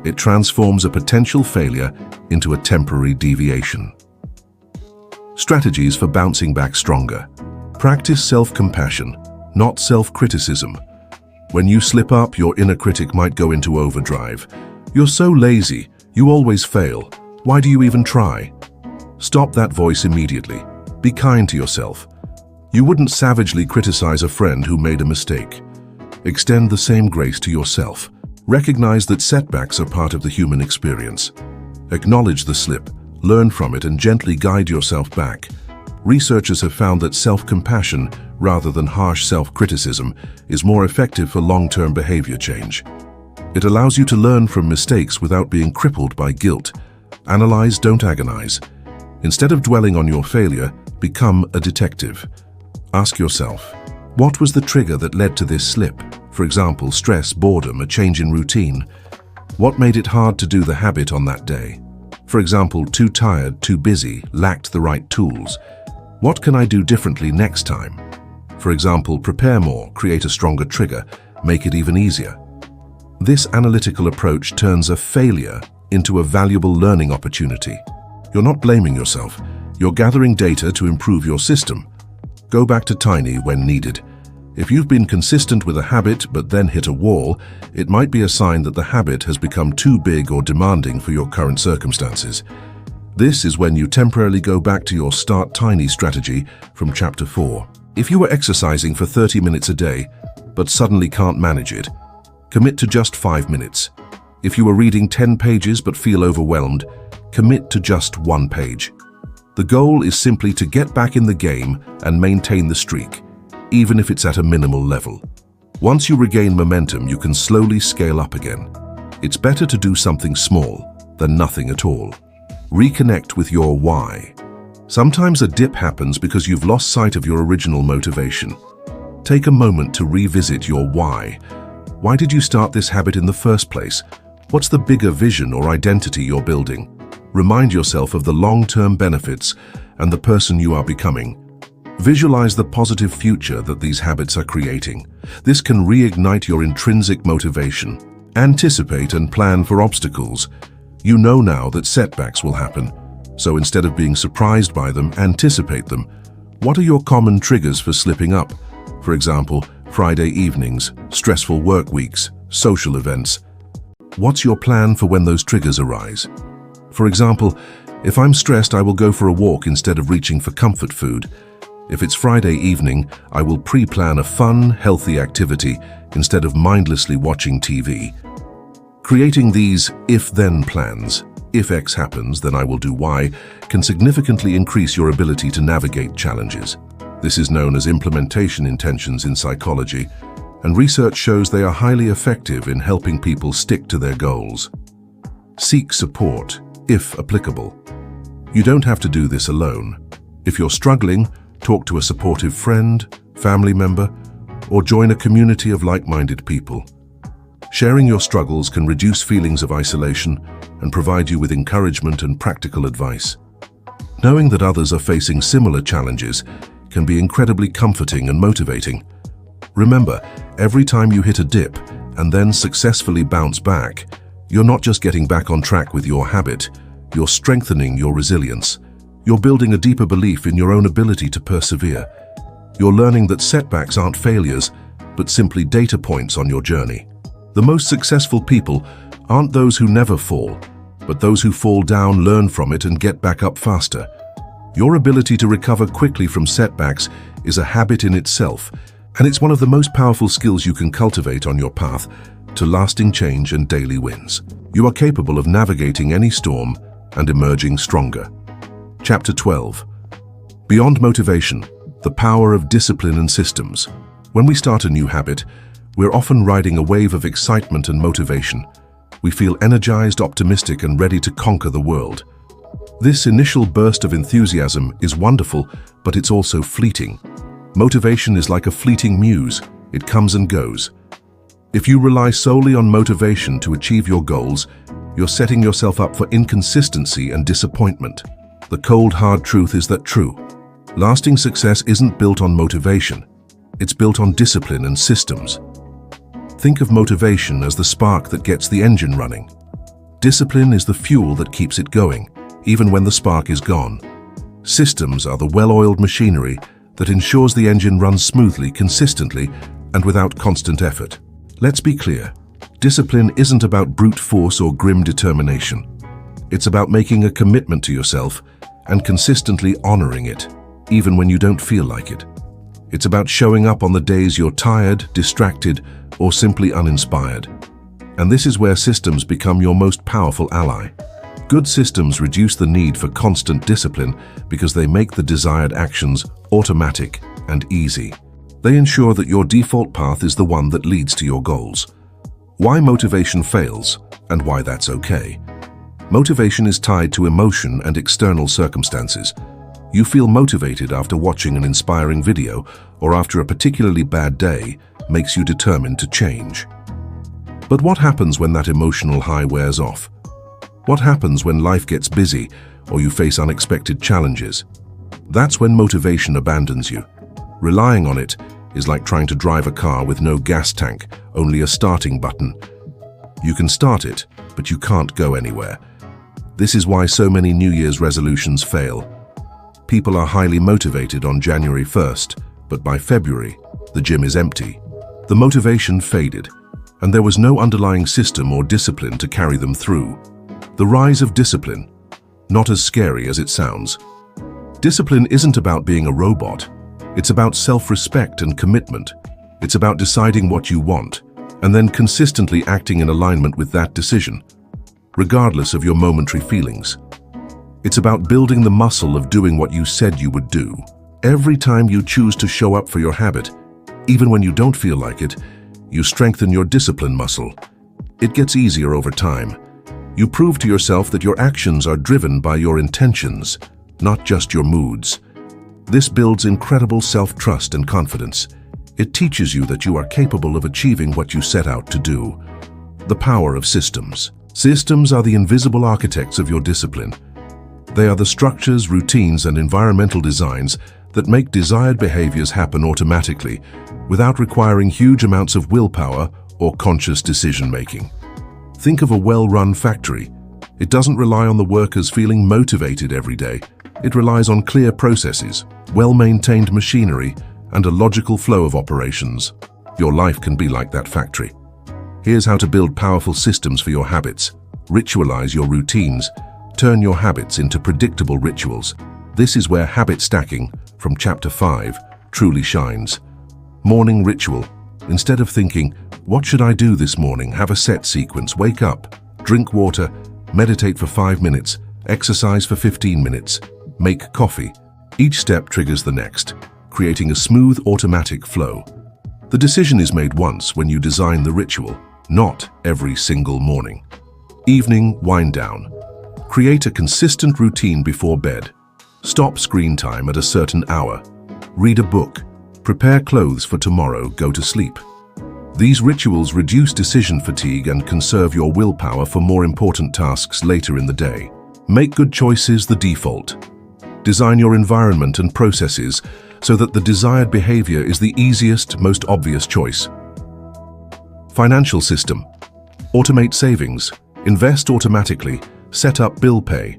It transforms a potential failure into a temporary deviation. Strategies for bouncing back stronger. Practice self-compassion, not self-criticism. When you slip up, your inner critic might go into overdrive. You're so lazy, you always fail. Why do you even try? Stop that voice immediately. Be kind to yourself. You wouldn't savagely criticize a friend who made a mistake. Extend the same grace to yourself. Recognize that setbacks are part of the human experience. Acknowledge the slip, learn from it, and gently guide yourself back. Researchers have found that self-compassion, rather than harsh self-criticism, is more effective for long-term behavior change. It allows you to learn from mistakes without being crippled by guilt. Analyze, don't agonize. Instead of dwelling on your failure, become a detective. Ask yourself, what was the trigger that led to this slip? For example, stress, boredom, a change in routine. What made it hard to do the habit on that day? For example, too tired, too busy, lacked the right tools. What can I do differently next time? For example, prepare more, create a stronger trigger, make it even easier. This analytical approach turns a failure into a valuable learning opportunity. You're not blaming yourself. You're gathering data to improve your system. Go back to tiny when needed. If you've been consistent with a habit but then hit a wall, it might be a sign that the habit has become too big or demanding for your current circumstances. This is when you temporarily go back to your start tiny strategy from Chapter 4. If you were exercising for 30 minutes a day, but suddenly can't manage it, commit to just 5 minutes. If you were reading 10 pages but feel overwhelmed, commit to just 1 page. The goal is simply to get back in the game and maintain the streak. even if it's at a minimal level. Once you regain momentum, you can slowly scale up again. It's better to do something small than nothing at all. Reconnect with your why. Sometimes a dip happens because you've lost sight of your original motivation. Take a moment to revisit your why. Why did you start this habit in the first place? What's the bigger vision or identity you're building? Remind yourself of the long-term benefits and the person you are becoming. Visualize the positive future that these habits are creating. This can reignite your intrinsic motivation. Anticipate and plan for obstacles. You know now that setbacks will happen, so instead of being surprised by them, anticipate them. What are your common triggers for slipping up? For example, Friday evenings, stressful work weeks, social events. What's your plan for when those triggers arise? For example, if I'm stressed, I will go for a walk instead of reaching for comfort food. If it's Friday evening, I will pre-plan a fun, healthy activity instead of mindlessly watching TV. Creating these if-then plans, if X happens, then I will do Y, can significantly increase your ability to navigate challenges. This is known as implementation intentions in psychology, and research shows they are highly effective in helping people stick to their goals. Seek support, if applicable. You don't have to do this alone. If you're struggling, talk to a supportive friend, family member, or join a community of like-minded people. Sharing your struggles can reduce feelings of isolation and provide you with encouragement and practical advice. Knowing that others are facing similar challenges can be incredibly comforting and motivating. Remember, every time you hit a dip and then successfully bounce back, you're not just getting back on track with your habit, you're strengthening your resilience. You're building a deeper belief in your own ability to persevere. You're learning that setbacks aren't failures, but simply data points on your journey. The most successful people aren't those who never fall, but those who fall down, learn from it, and get back up faster. Your ability to recover quickly from setbacks is a habit in itself, and it's one of the most powerful skills you can cultivate on your path to lasting change and daily wins. You are capable of navigating any storm and emerging stronger. Chapter 12. Beyond motivation, the power of discipline and systems. When we start a new habit, we're often riding a wave of excitement and motivation. We feel energized, optimistic, and ready to conquer the world. This initial burst of enthusiasm is wonderful, but it's also fleeting. Motivation is like a fleeting muse. It comes and goes. If you rely solely on motivation to achieve your goals, you're setting yourself up for inconsistency and disappointment. The cold, hard truth is that lasting success isn't built on motivation. It's built on discipline and systems. Think of motivation as the spark that gets the engine running. Discipline is the fuel that keeps it going, even when the spark is gone. Systems are the well-oiled machinery that ensures the engine runs smoothly, consistently, and without constant effort. Let's be clear. Discipline isn't about brute force or grim determination. It's about making a commitment to yourself and consistently honoring it, even when you don't feel like it. It's about showing up on the days you're tired, distracted, or simply uninspired. And this is where systems become your most powerful ally. Good systems reduce the need for constant discipline because they make the desired actions automatic and easy. They ensure that your default path is the one that leads to your goals. Why motivation fails, and why that's okay. Motivation is tied to emotion and external circumstances. You feel motivated after watching an inspiring video or after a particularly bad day makes you determined to change. But what happens when that emotional high wears off? What happens when life gets busy or you face unexpected challenges? That's when motivation abandons you. Relying on it is like trying to drive a car with no gas tank, only a starting button. You can start it, but you can't go anywhere. This is why so many New Year's resolutions fail. People are highly motivated on January 1st, but by February, the gym is empty. The motivation faded, and there was no underlying system or discipline to carry them through. The rise of discipline, not as scary as it sounds. Discipline isn't about being a robot. It's about self-respect and commitment. It's about deciding what you want, and then consistently acting in alignment with that decision, regardless of your momentary feelings. It's about building the muscle of doing what you said you would do. Every time you choose to show up for your habit, Even when you don't feel like it, you strengthen your discipline muscle. It gets easier over time. You prove to yourself that your actions are driven by your intentions, not just your moods. This builds incredible self-trust and confidence. It teaches you that you are capable of achieving what you set out to do. The power of systems. Systems are the invisible architects of your discipline. They are the structures, routines, and environmental designs that make desired behaviors happen automatically, without requiring huge amounts of willpower or conscious decision-making. Think of a well-run factory. It doesn't rely on the workers feeling motivated every day. It relies on clear processes, well-maintained machinery, and a logical flow of operations. Your life can be like that factory. Here's how to build powerful systems for your habits. Ritualize your routines. Turn your habits into predictable rituals. This is where habit stacking, from Chapter 5, truly shines. Morning ritual. Instead of thinking, what should I do this morning? Have a set sequence. Wake up, drink water, meditate for 5 minutes, exercise for 15 minutes, make coffee. Each step triggers the next, creating a smooth automatic flow. The decision is made once when you design the ritual, not every single morning. Evening wind down. Create a consistent routine before bed. Stop screen time at a certain hour. Read a book. Prepare clothes for tomorrow. Go to sleep. These rituals reduce decision fatigue and conserve your willpower for more important tasks later in the day. Make good choices the default. Design your environment and processes so that the desired behavior is the easiest, most obvious choice. Financial system. Automate savings. Invest automatically. Set up bill pay.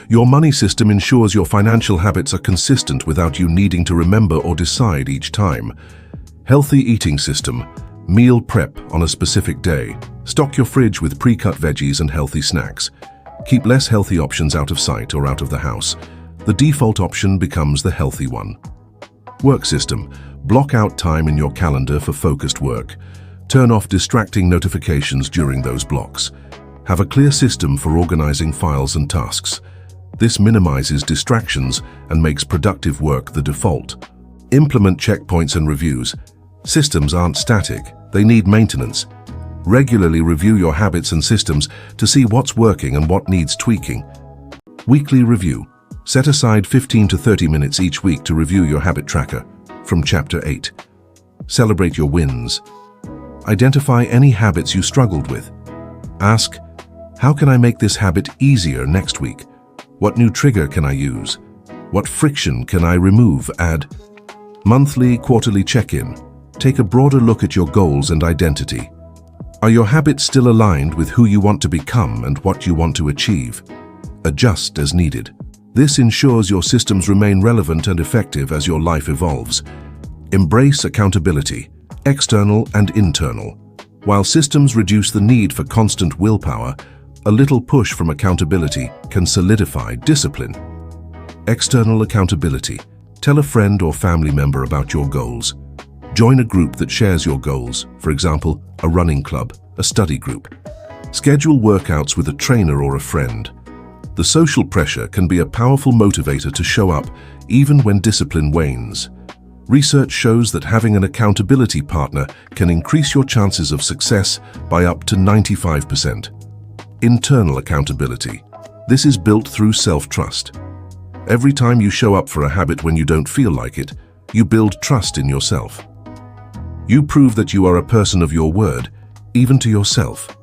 Your money system ensures your financial habits are consistent without you needing to remember or decide each time. Healthy eating system. Meal prep on a specific day. Stock your fridge with pre-cut veggies and healthy snacks. Keep less healthy options out of sight or out of the house. The default option becomes the healthy one. Work system. Block out time in your calendar for focused work. Turn off distracting notifications during those blocks. Have a clear system for organizing files and tasks. This minimizes distractions and makes productive work the default. Implement checkpoints and reviews. Systems aren't static, they need maintenance. Regularly review your habits and systems to see what's working and what needs tweaking. Weekly review. Set aside 15 to 30 minutes each week to review your habit tracker, from Chapter 8. Celebrate your wins. Identify any habits you struggled with. Ask, how can I make this habit easier next week? What new trigger can I use? What friction can I remove? Add. Monthly, quarterly check-in. Take a broader look at your goals and identity. Are your habits still aligned with who you want to become and what you want to achieve? Adjust as needed. This ensures your systems remain relevant and effective as your life evolves. Embrace accountability, external and internal. While systems reduce the need for constant willpower, a little push from accountability can solidify discipline. External accountability. Tell a friend or family member about your goals. Join a group that shares your goals, for example, a running club, a study group. Schedule workouts with a trainer or a friend. The social pressure can be a powerful motivator to show up, even when discipline wanes. Research shows that having an accountability partner can increase your chances of success by up to 95%. Internal accountability. This is built through self-trust. Every time you show up for a habit when you don't feel like it, you build trust in yourself. You prove that you are a person of your word, even to yourself.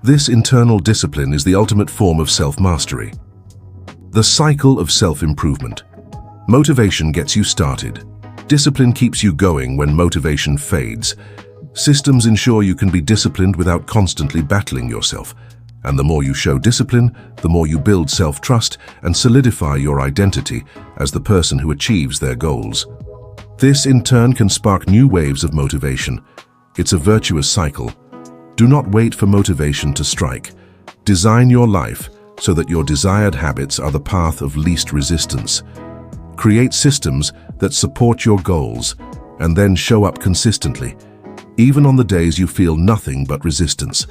This internal discipline is the ultimate form of self-mastery. The cycle of self-improvement. Motivation gets you started. Discipline keeps you going when motivation fades. Systems ensure you can be disciplined without constantly battling yourself. And the more you show discipline, the more you build self-trust and solidify your identity as the person who achieves their goals. This, in turn, can spark new waves of motivation. It's a virtuous cycle. Do not wait for motivation to strike. Design your life so that your desired habits are the path of least resistance. Create systems that support your goals, and then show up consistently, even on the days you feel nothing but resistance.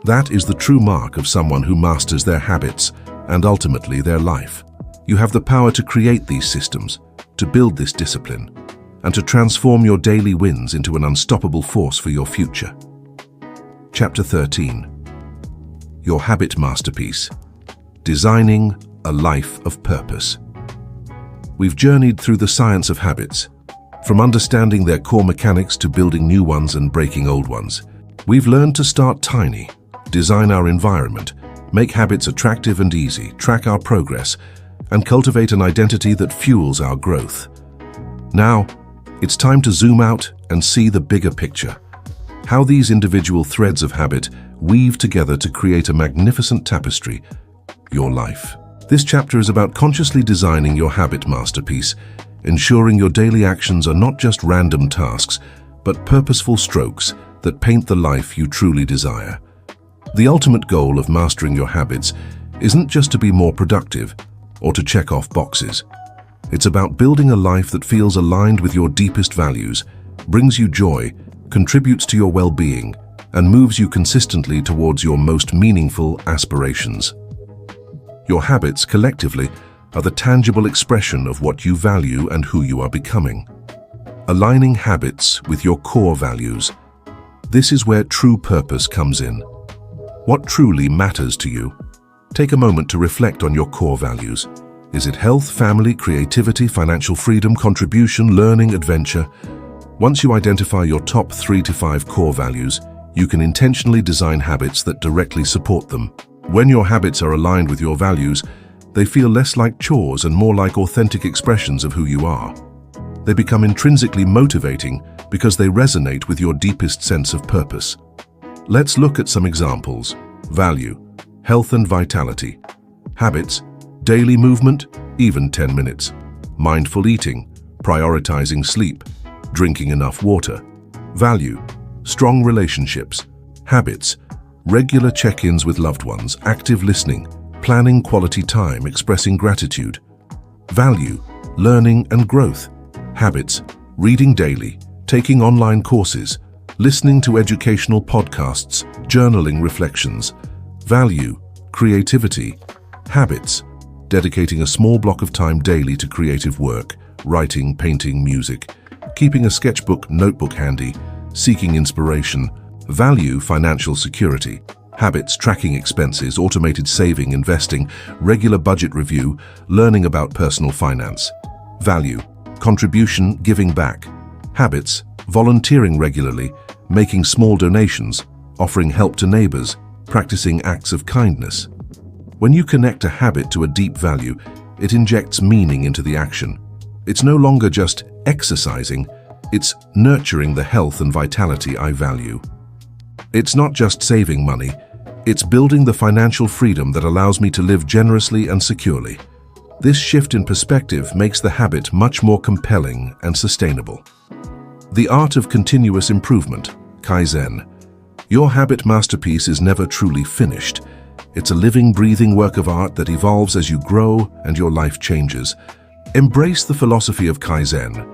That is the true mark of someone who masters their habits and ultimately their life. You have the power to create these systems, to build this discipline. and to transform your daily wins into an unstoppable force for your future. Chapter 13. Your Habit Masterpiece. Designing a Life of Purpose. We've journeyed through the science of habits, from understanding their core mechanics to building new ones and breaking old ones. We've learned to start tiny, design our environment, make habits attractive and easy, track our progress, and cultivate an identity that fuels our growth. Now, it's time to zoom out and see the bigger picture. How these individual threads of habit weave together to create a magnificent tapestry, your life. This chapter is about consciously designing your habit masterpiece, ensuring your daily actions are not just random tasks, but purposeful strokes that paint the life you truly desire. The ultimate goal of mastering your habits isn't just to be more productive or to check off boxes. It's about building a life that feels aligned with your deepest values, brings you joy, contributes to your well-being, and moves you consistently towards your most meaningful aspirations. Your habits, collectively, are the tangible expression of what you value and who you are becoming. Aligning habits with your core values. This is where true purpose comes in. What truly matters to you? Take a moment to reflect on your core values. Is it health, family, creativity, financial freedom, contribution, learning, adventure? Once you identify your top 3 to 5 core values, you can intentionally design habits that directly support them. When your habits are aligned with your values, they feel less like chores and more like authentic expressions of who you are. They become intrinsically motivating because they resonate with your deepest sense of purpose. Let's look at some examples. Value, health and vitality. Habits, daily movement, even 10 minutes. Mindful eating, prioritizing sleep, drinking enough water. Value, strong relationships. Habits, regular check-ins with loved ones, active listening, planning quality time, expressing gratitude. Value, learning and growth. Habits, reading daily, taking online courses, listening to educational podcasts, journaling reflections. Value, creativity. Habits, dedicating a small block of time daily to creative work, writing, painting, music, keeping a sketchbook, notebook handy, seeking inspiration. Value, financial security. Habits, tracking expenses, automated saving, investing, regular budget review, learning about personal finance. Value, contribution, giving back. Habits, volunteering regularly, making small donations, offering help to neighbors, practicing acts of kindness. When you connect a habit to a deep value, it injects meaning into the action. It's no longer just exercising, it's nurturing the health and vitality I value. It's not just saving money, it's building the financial freedom that allows me to live generously and securely. This shift in perspective makes the habit much more compelling and sustainable. The art of continuous improvement, Kaizen. Your habit masterpiece is never truly finished. It's a living, breathing work of art that evolves as you grow and your life changes. Embrace the philosophy of Kaizen,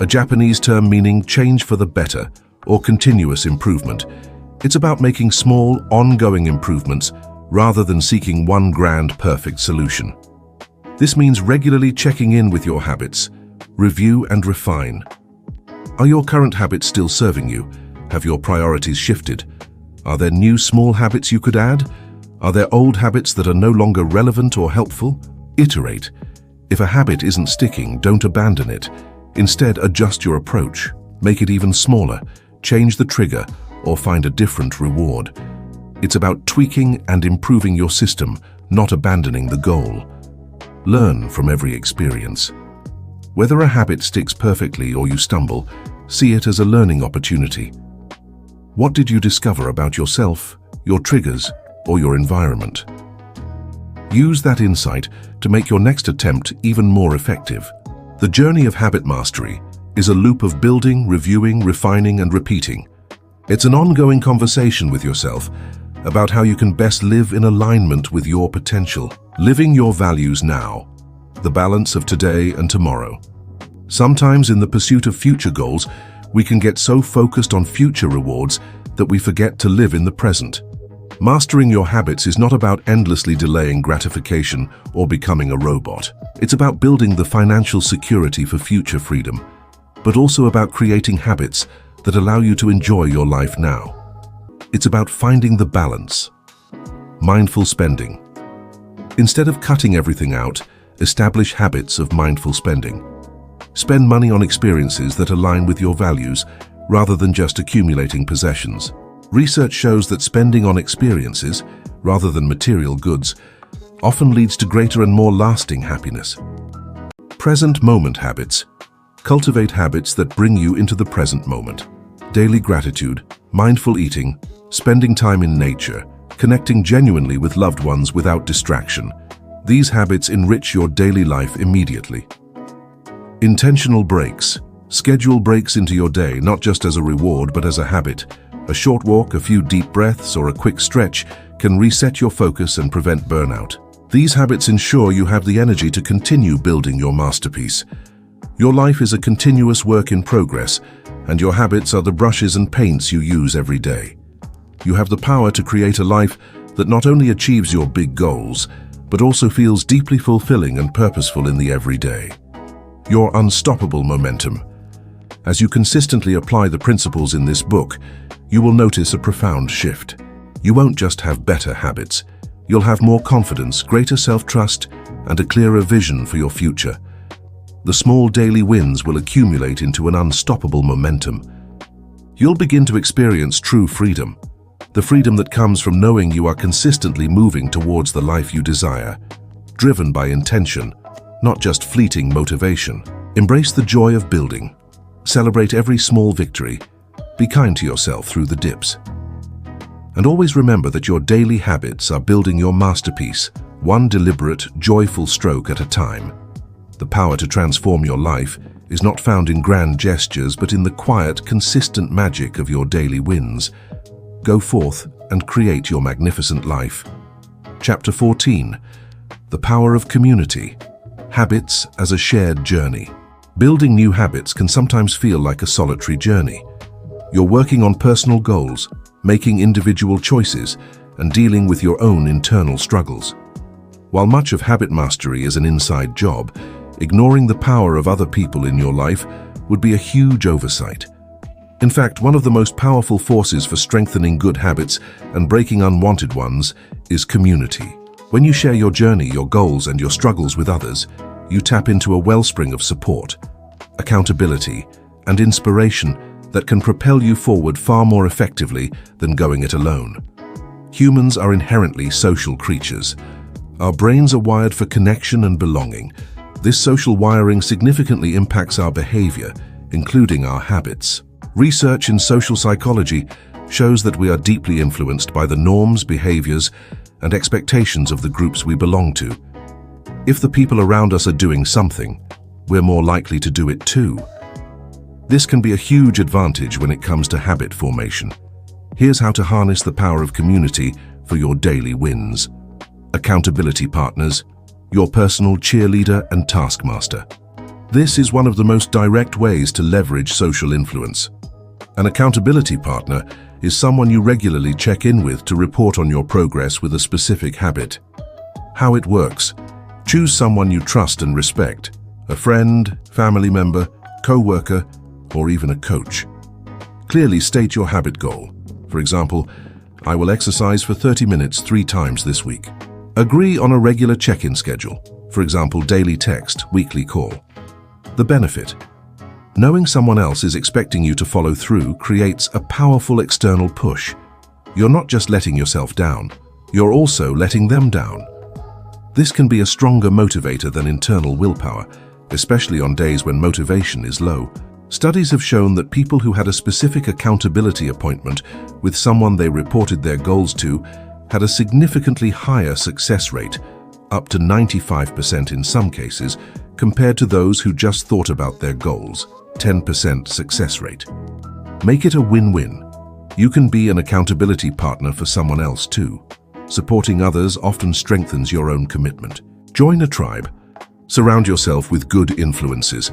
a Japanese term meaning change for the better or continuous improvement. It's about making small, ongoing improvements rather than seeking one grand, perfect solution. This means regularly checking in with your habits, review and refine. Are your current habits still serving you? Have your priorities shifted? Are there new small habits you could add? Are there old habits that are no longer relevant or helpful? Iterate. If a habit isn't sticking, don't abandon it. Instead, adjust your approach. Make it even smaller, change the trigger, or find a different reward. It's about tweaking and improving your system, not abandoning the goal. Learn from every experience. Whether a habit sticks perfectly or you stumble, see it as a learning opportunity. What did you discover about yourself, your triggers, or your environment? Use that insight to make your next attempt even more effective. The journey of habit mastery is a loop of building, reviewing, refining, and repeating. It's an ongoing conversation with yourself about how you can best live in alignment with your potential. Living your values now, the balance of today and tomorrow. Sometimes in the pursuit of future goals, we can get so focused on future rewards that we forget to live in the present. Mastering your habits is not about endlessly delaying gratification or becoming a robot. It's about building the financial security for future freedom. but also about creating habits that allow you to enjoy your life now. It's about finding the balance. Mindful spending. Instead of cutting everything out, establish habits of mindful spending. Spend money on experiences that align with your values rather than just accumulating possessions. Research shows that spending on experiences, rather than material goods, often leads to greater and more lasting happiness. Present moment habits. Cultivate habits that bring you into the present moment. Daily gratitude, mindful eating, spending time in nature, connecting genuinely with loved ones without distraction. These habits enrich your daily life immediately. Intentional breaks. Schedule breaks into your day, not just as a reward, but as a habit. A short walk, a few deep breaths, or a quick stretch can reset your focus and prevent burnout. These habits ensure you have the energy to continue building your masterpiece. Your life is a continuous work in progress, and your habits are the brushes and paints you use every day. You have the power to create a life that not only achieves your big goals, but also feels deeply fulfilling and purposeful in the everyday. Your unstoppable momentum. As you consistently apply the principles in this book, you will notice a profound shift. You won't just have better habits. You'll have more confidence, greater self-trust, and a clearer vision for your future. The small daily wins will accumulate into an unstoppable momentum. You'll begin to experience true freedom, the freedom that comes from knowing you are consistently moving towards the life you desire, driven by intention, not just fleeting motivation. Embrace the joy of building. Celebrate every small victory. Be kind to yourself through the dips. And always remember that your daily habits are building your masterpiece, one deliberate, joyful stroke at a time. The power to transform your life is not found in grand gestures, but in the quiet, consistent magic of your daily wins. Go forth and create your magnificent life. Chapter 14. The Power of Community. Habits as a Shared Journey. Building new habits can sometimes feel like a solitary journey. You're working on personal goals, making individual choices, and dealing with your own internal struggles. While much of habit mastery is an inside job, ignoring the power of other people in your life would be a huge oversight. In fact, one of the most powerful forces for strengthening good habits and breaking unwanted ones is community. When you share your journey, your goals, and your struggles with others, you tap into a wellspring of support, accountability, and inspiration that can propel you forward far more effectively than going it alone. Humans are inherently social creatures. Our brains are wired for connection and belonging. This social wiring significantly impacts our behavior, including our habits. Research in social psychology shows that we are deeply influenced by the norms, behaviors, and expectations of the groups we belong to. If the people around us are doing something, we're more likely to do it too. This can be a huge advantage when it comes to habit formation. Here's how to harness the power of community for your daily wins. Accountability partners, your personal cheerleader and taskmaster. This is one of the most direct ways to leverage social influence. An accountability partner is someone you regularly check in with to report on your progress with a specific habit. How it works: choose someone you trust and respect, a friend, family member, co-worker, or even a coach. Clearly state your habit goal. For example, I will exercise for 30 minutes 3 times this week. Agree on a regular check-in schedule. For example, daily text, weekly call. The benefit: knowing someone else is expecting you to follow through creates a powerful external push. You're not just letting yourself down, you're also letting them down. This can be a stronger motivator than internal willpower, especially on days when motivation is low. Studies have shown that people who had a specific accountability appointment with someone they reported their goals to had a significantly higher success rate, up to 95% in some cases, compared to those who just thought about their goals, 10% success rate. Make it a win-win. You can be an accountability partner for someone else too. Supporting others often strengthens your own commitment. Join a tribe. Surround yourself with good influences.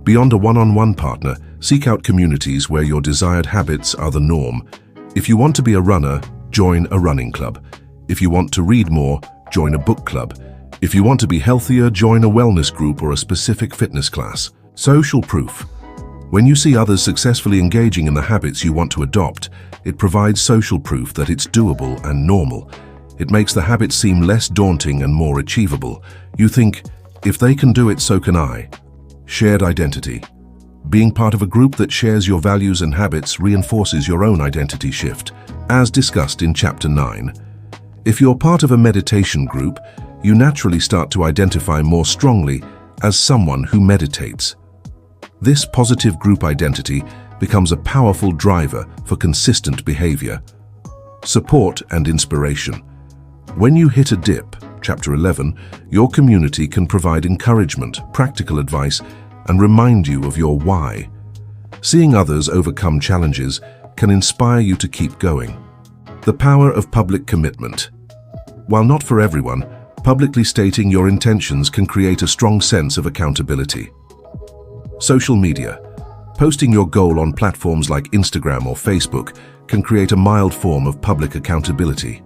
Beyond a one-on-one partner, seek out communities where your desired habits are the norm. If you want to be a runner, join a running club. If you want to read more, join a book club. If you want to be healthier, join a wellness group or a specific fitness class. Social proof. When you see others successfully engaging in the habits you want to adopt, it provides social proof that it's doable and normal. It makes the habit seem less daunting and more achievable. You think, if they can do it, so can I. Shared identity. Being part of a group that shares your values and habits reinforces your own identity shift, as discussed in Chapter 9. If you're part of a meditation group, you naturally start to identify more strongly as someone who meditates. This positive group identity becomes a powerful driver for consistent behavior. Support and inspiration. When you hit a dip, Chapter 11, your community can provide encouragement, practical advice, and remind you of your why. Seeing others overcome challenges can inspire you to keep going. The power of public commitment. While not for everyone, publicly stating your intentions can create a strong sense of accountability. Social media. Posting your goal on platforms like Instagram or Facebook can create a mild form of public accountability.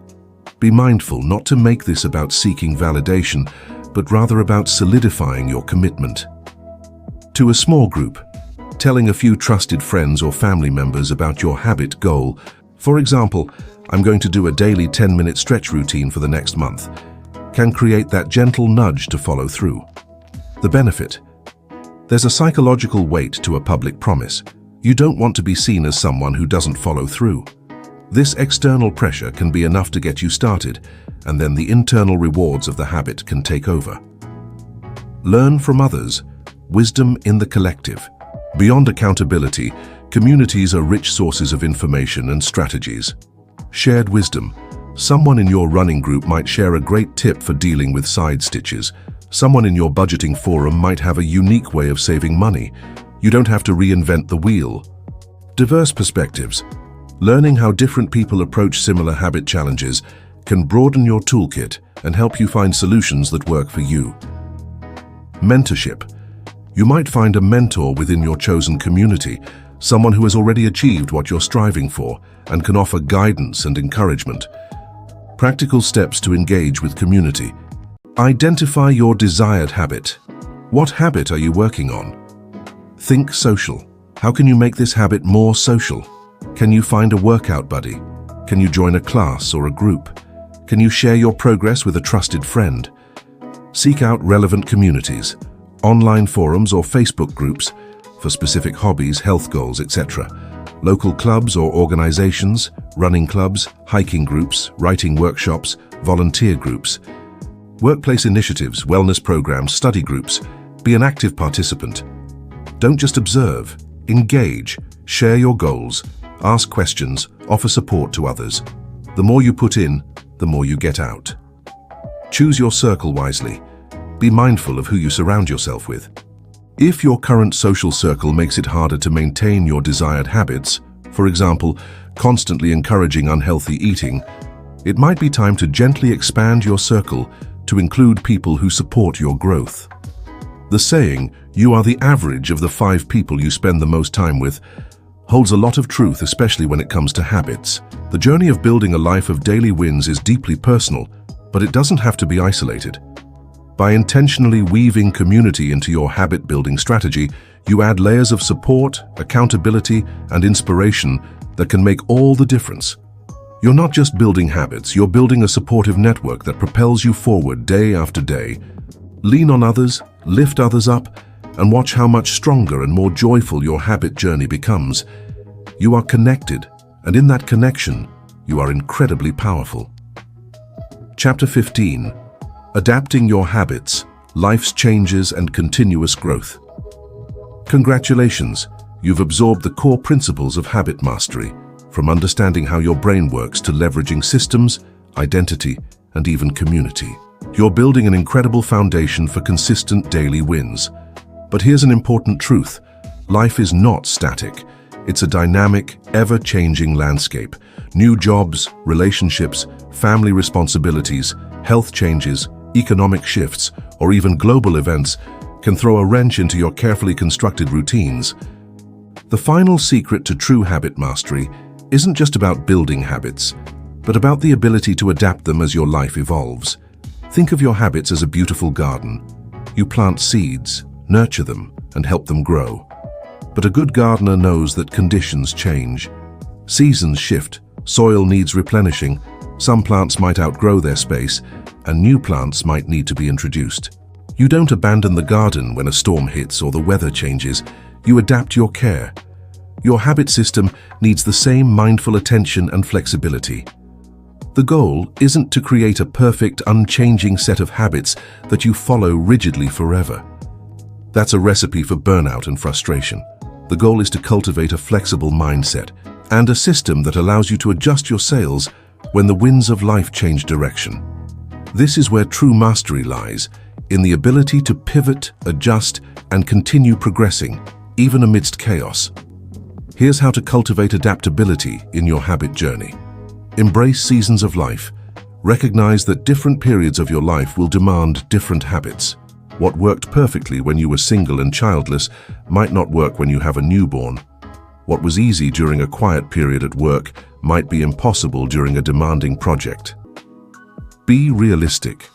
Be mindful not to make this about seeking validation, but rather about solidifying your commitment. To a small group, telling a few trusted friends or family members about your habit goal, for example, I'm going to do a daily 10-minute stretch routine for the next month, can create that gentle nudge to follow through. The benefit. There's a psychological weight to a public promise. You don't want to be seen as someone who doesn't follow through. This external pressure can be enough to get you started, and then the internal rewards of the habit can take over. Learn from others. Wisdom in the collective. Beyond accountability, communities are rich sources of information and strategies. Shared wisdom. Someone in your running group might share a great tip for dealing with side stitches. Someone in your budgeting forum might have a unique way of saving money. You don't have to reinvent the wheel. Diverse perspectives. Learning how different people approach similar habit challenges can broaden your toolkit and help you find solutions that work for you. Mentorship. You might find a mentor within your chosen community, someone who has already achieved what you're striving for and can offer guidance and encouragement. Practical steps to engage with community. Identify your desired habit. What habit are you working on? Think social. How can you make this habit more social? Can you find a workout buddy? Can you join a class or a group? Can you share your progress with a trusted friend? Seek out relevant communities, online forums or Facebook groups for specific hobbies, health goals, etc. Local clubs or organizations, running clubs, hiking groups, writing workshops, volunteer groups. Workplace initiatives, wellness programs, study groups. Be an active participant. Don't just observe, engage, share your goals, ask questions, offer support to others. The more you put in, the more you get out. Choose your circle wisely. Be mindful of who you surround yourself with. If your current social circle makes it harder to maintain your desired habits, for example, constantly encouraging unhealthy eating, it might be time to gently expand your circle to include people who support your growth. The saying, "You are the average of the 5 people you spend the most time with," holds a lot of truth, especially when it comes to habits. The journey of building a life of daily wins is deeply personal, but it doesn't have to be isolated. By intentionally weaving community into your habit-building strategy, you add layers of support, accountability, and inspiration that can make all the difference. You're not just building habits, you're building a supportive network that propels you forward day after day. Lean on others, lift others up, and watch how much stronger and more joyful your habit journey becomes. You are connected, and in that connection, you are incredibly powerful. Chapter 15. Adapting your habits, life's changes and continuous growth. Congratulations, you've absorbed the core principles of habit mastery, from understanding how your brain works to leveraging systems, identity, and even community. You're building an incredible foundation for consistent daily wins. But here's an important truth. Life is not static. It's a dynamic, ever-changing landscape. New jobs, relationships, family responsibilities, health changes, economic shifts, or even global events can throw a wrench into your carefully constructed routines. The final secret to true habit mastery isn't just about building habits, but about the ability to adapt them as your life evolves. Think of your habits as a beautiful garden. You plant seeds, nurture them, and help them grow. But a good gardener knows that conditions change. Seasons shift, soil needs replenishing, some plants might outgrow their space, and new plants might need to be introduced. You don't abandon the garden when a storm hits or the weather changes. You adapt your care. Your habit system needs the same mindful attention and flexibility. The goal isn't to create a perfect, unchanging set of habits that you follow rigidly forever. That's a recipe for burnout and frustration. The goal is to cultivate a flexible mindset and a system that allows you to adjust your sails when the winds of life change direction. This is where true mastery lies, in the ability to pivot, adjust, and continue progressing, even amidst chaos. Here's how to cultivate adaptability in your habit journey. Embrace seasons of life. Recognize that different periods of your life will demand different habits. What worked perfectly when you were single and childless might not work when you have a newborn. What was easy during a quiet period at work might be impossible during a demanding project. Be realistic.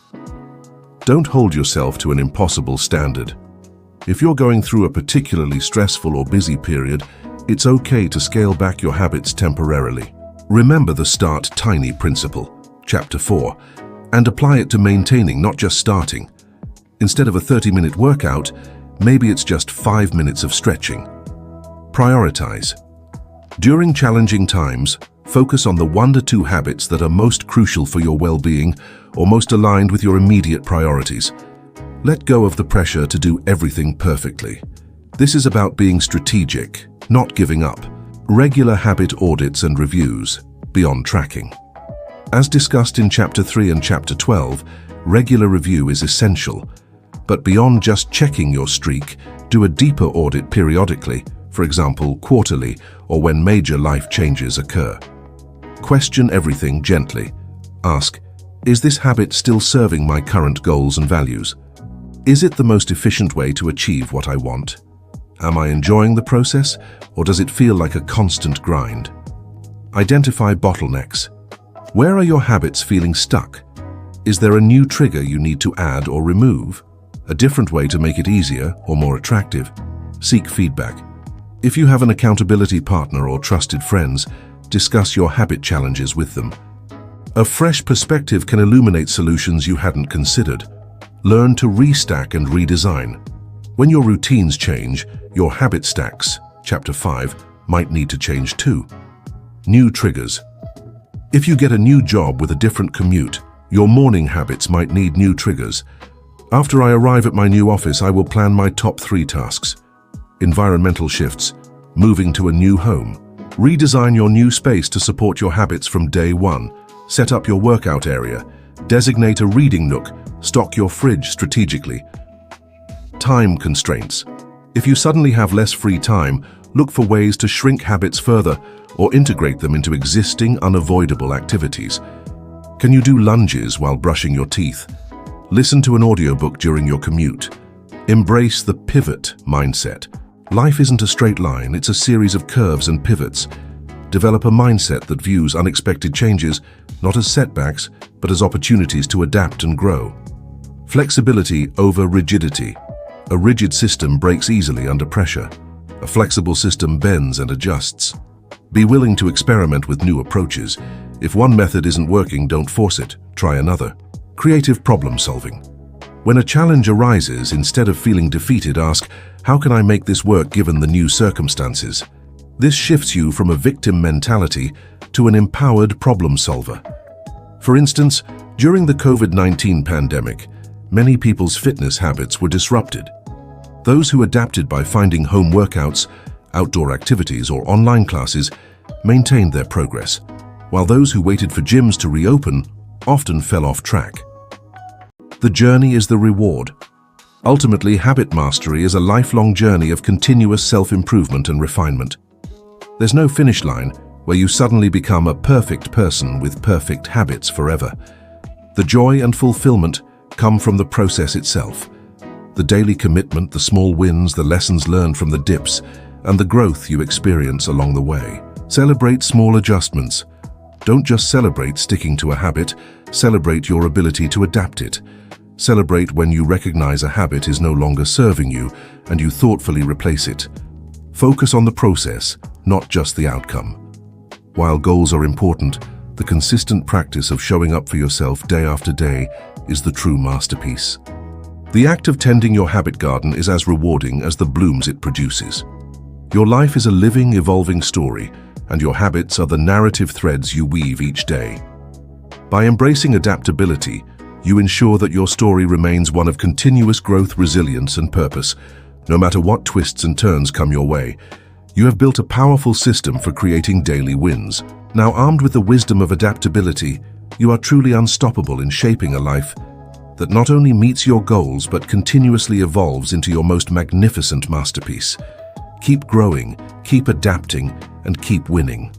Don't hold yourself to an impossible standard. If you're going through a particularly stressful or busy period, it's okay to scale back your habits temporarily. Remember the Start Tiny principle, Chapter 4, and apply it to maintaining, not just starting. Instead of a 30-minute workout, maybe it's just 5 minutes of stretching. Prioritize. During challenging times, focus on the 1 to 2 habits that are most crucial for your well-being or most aligned with your immediate priorities. Let go of the pressure to do everything perfectly. This is about being strategic, not giving up. Regular habit audits and reviews, beyond tracking. As discussed in Chapter 3 and Chapter 12, regular review is essential. But beyond just checking your streak, do a deeper audit periodically, for example, quarterly, or when major life changes occur. Question everything gently. Ask, is this habit still serving my current goals and values? Is it the most efficient way to achieve what I want? Am I enjoying the process, or does it feel like a constant grind? Identify bottlenecks. Where are your habits feeling stuck? Is there a new trigger you need to add or remove? A different way to make it easier or more attractive? Seek feedback. If you have an accountability partner or trusted friends, discuss your habit challenges with them. A fresh perspective can illuminate solutions you hadn't considered. Learn to restack and redesign. When your routines change, your habit stacks, Chapter 5, might need to change too. New triggers. If you get a new job with a different commute, your morning habits might need new triggers. After I arrive at my new office, I will plan my top 3 tasks. Environmental shifts, moving to a new home. Redesign your new space to support your habits from day 1. Set up your workout area. Designate a reading nook. Stock your fridge strategically. Time constraints. If you suddenly have less free time, look for ways to shrink habits further or integrate them into existing unavoidable activities. Can you do lunges while brushing your teeth? Listen to an audiobook during your commute. Embrace the pivot mindset. Life isn't a straight line, it's a series of curves and pivots. Develop a mindset that views unexpected changes not as setbacks, but as opportunities to adapt and grow. Flexibility over rigidity. A rigid system breaks easily under pressure. A flexible system bends and adjusts. Be willing to experiment with new approaches. If one method isn't working, don't force it. Try another. Creative problem solving. When a challenge arises, instead of feeling defeated, ask, how can I make this work given the new circumstances? This shifts you from a victim mentality to an empowered problem solver. For instance, during the COVID-19 pandemic, many people's fitness habits were disrupted. Those who adapted by finding home workouts, outdoor activities, or online classes maintained their progress, while those who waited for gyms to reopen often fell off track. The journey is the reward. Ultimately, habit mastery is a lifelong journey of continuous self-improvement and refinement. There's no finish line where you suddenly become a perfect person with perfect habits forever. The joy and fulfillment come from the process itself. The daily commitment, the small wins, the lessons learned from the dips, and the growth you experience along the way. Celebrate small adjustments. Don't just celebrate sticking to a habit, celebrate your ability to adapt it. Celebrate when you recognize a habit is no longer serving you and you thoughtfully replace it. Focus on the process, not just the outcome. While goals are important, the consistent practice of showing up for yourself day after day is the true masterpiece. The act of tending your habit garden is as rewarding as the blooms it produces. Your life is a living, evolving story, and your habits are the narrative threads you weave each day. By embracing adaptability, you ensure that your story remains one of continuous growth, resilience, and purpose. No matter what twists and turns come your way, you have built a powerful system for creating daily wins. Now, armed with the wisdom of adaptability, you are truly unstoppable in shaping a life that not only meets your goals but continuously evolves into your most magnificent masterpiece. Keep growing, keep adapting, and keep winning.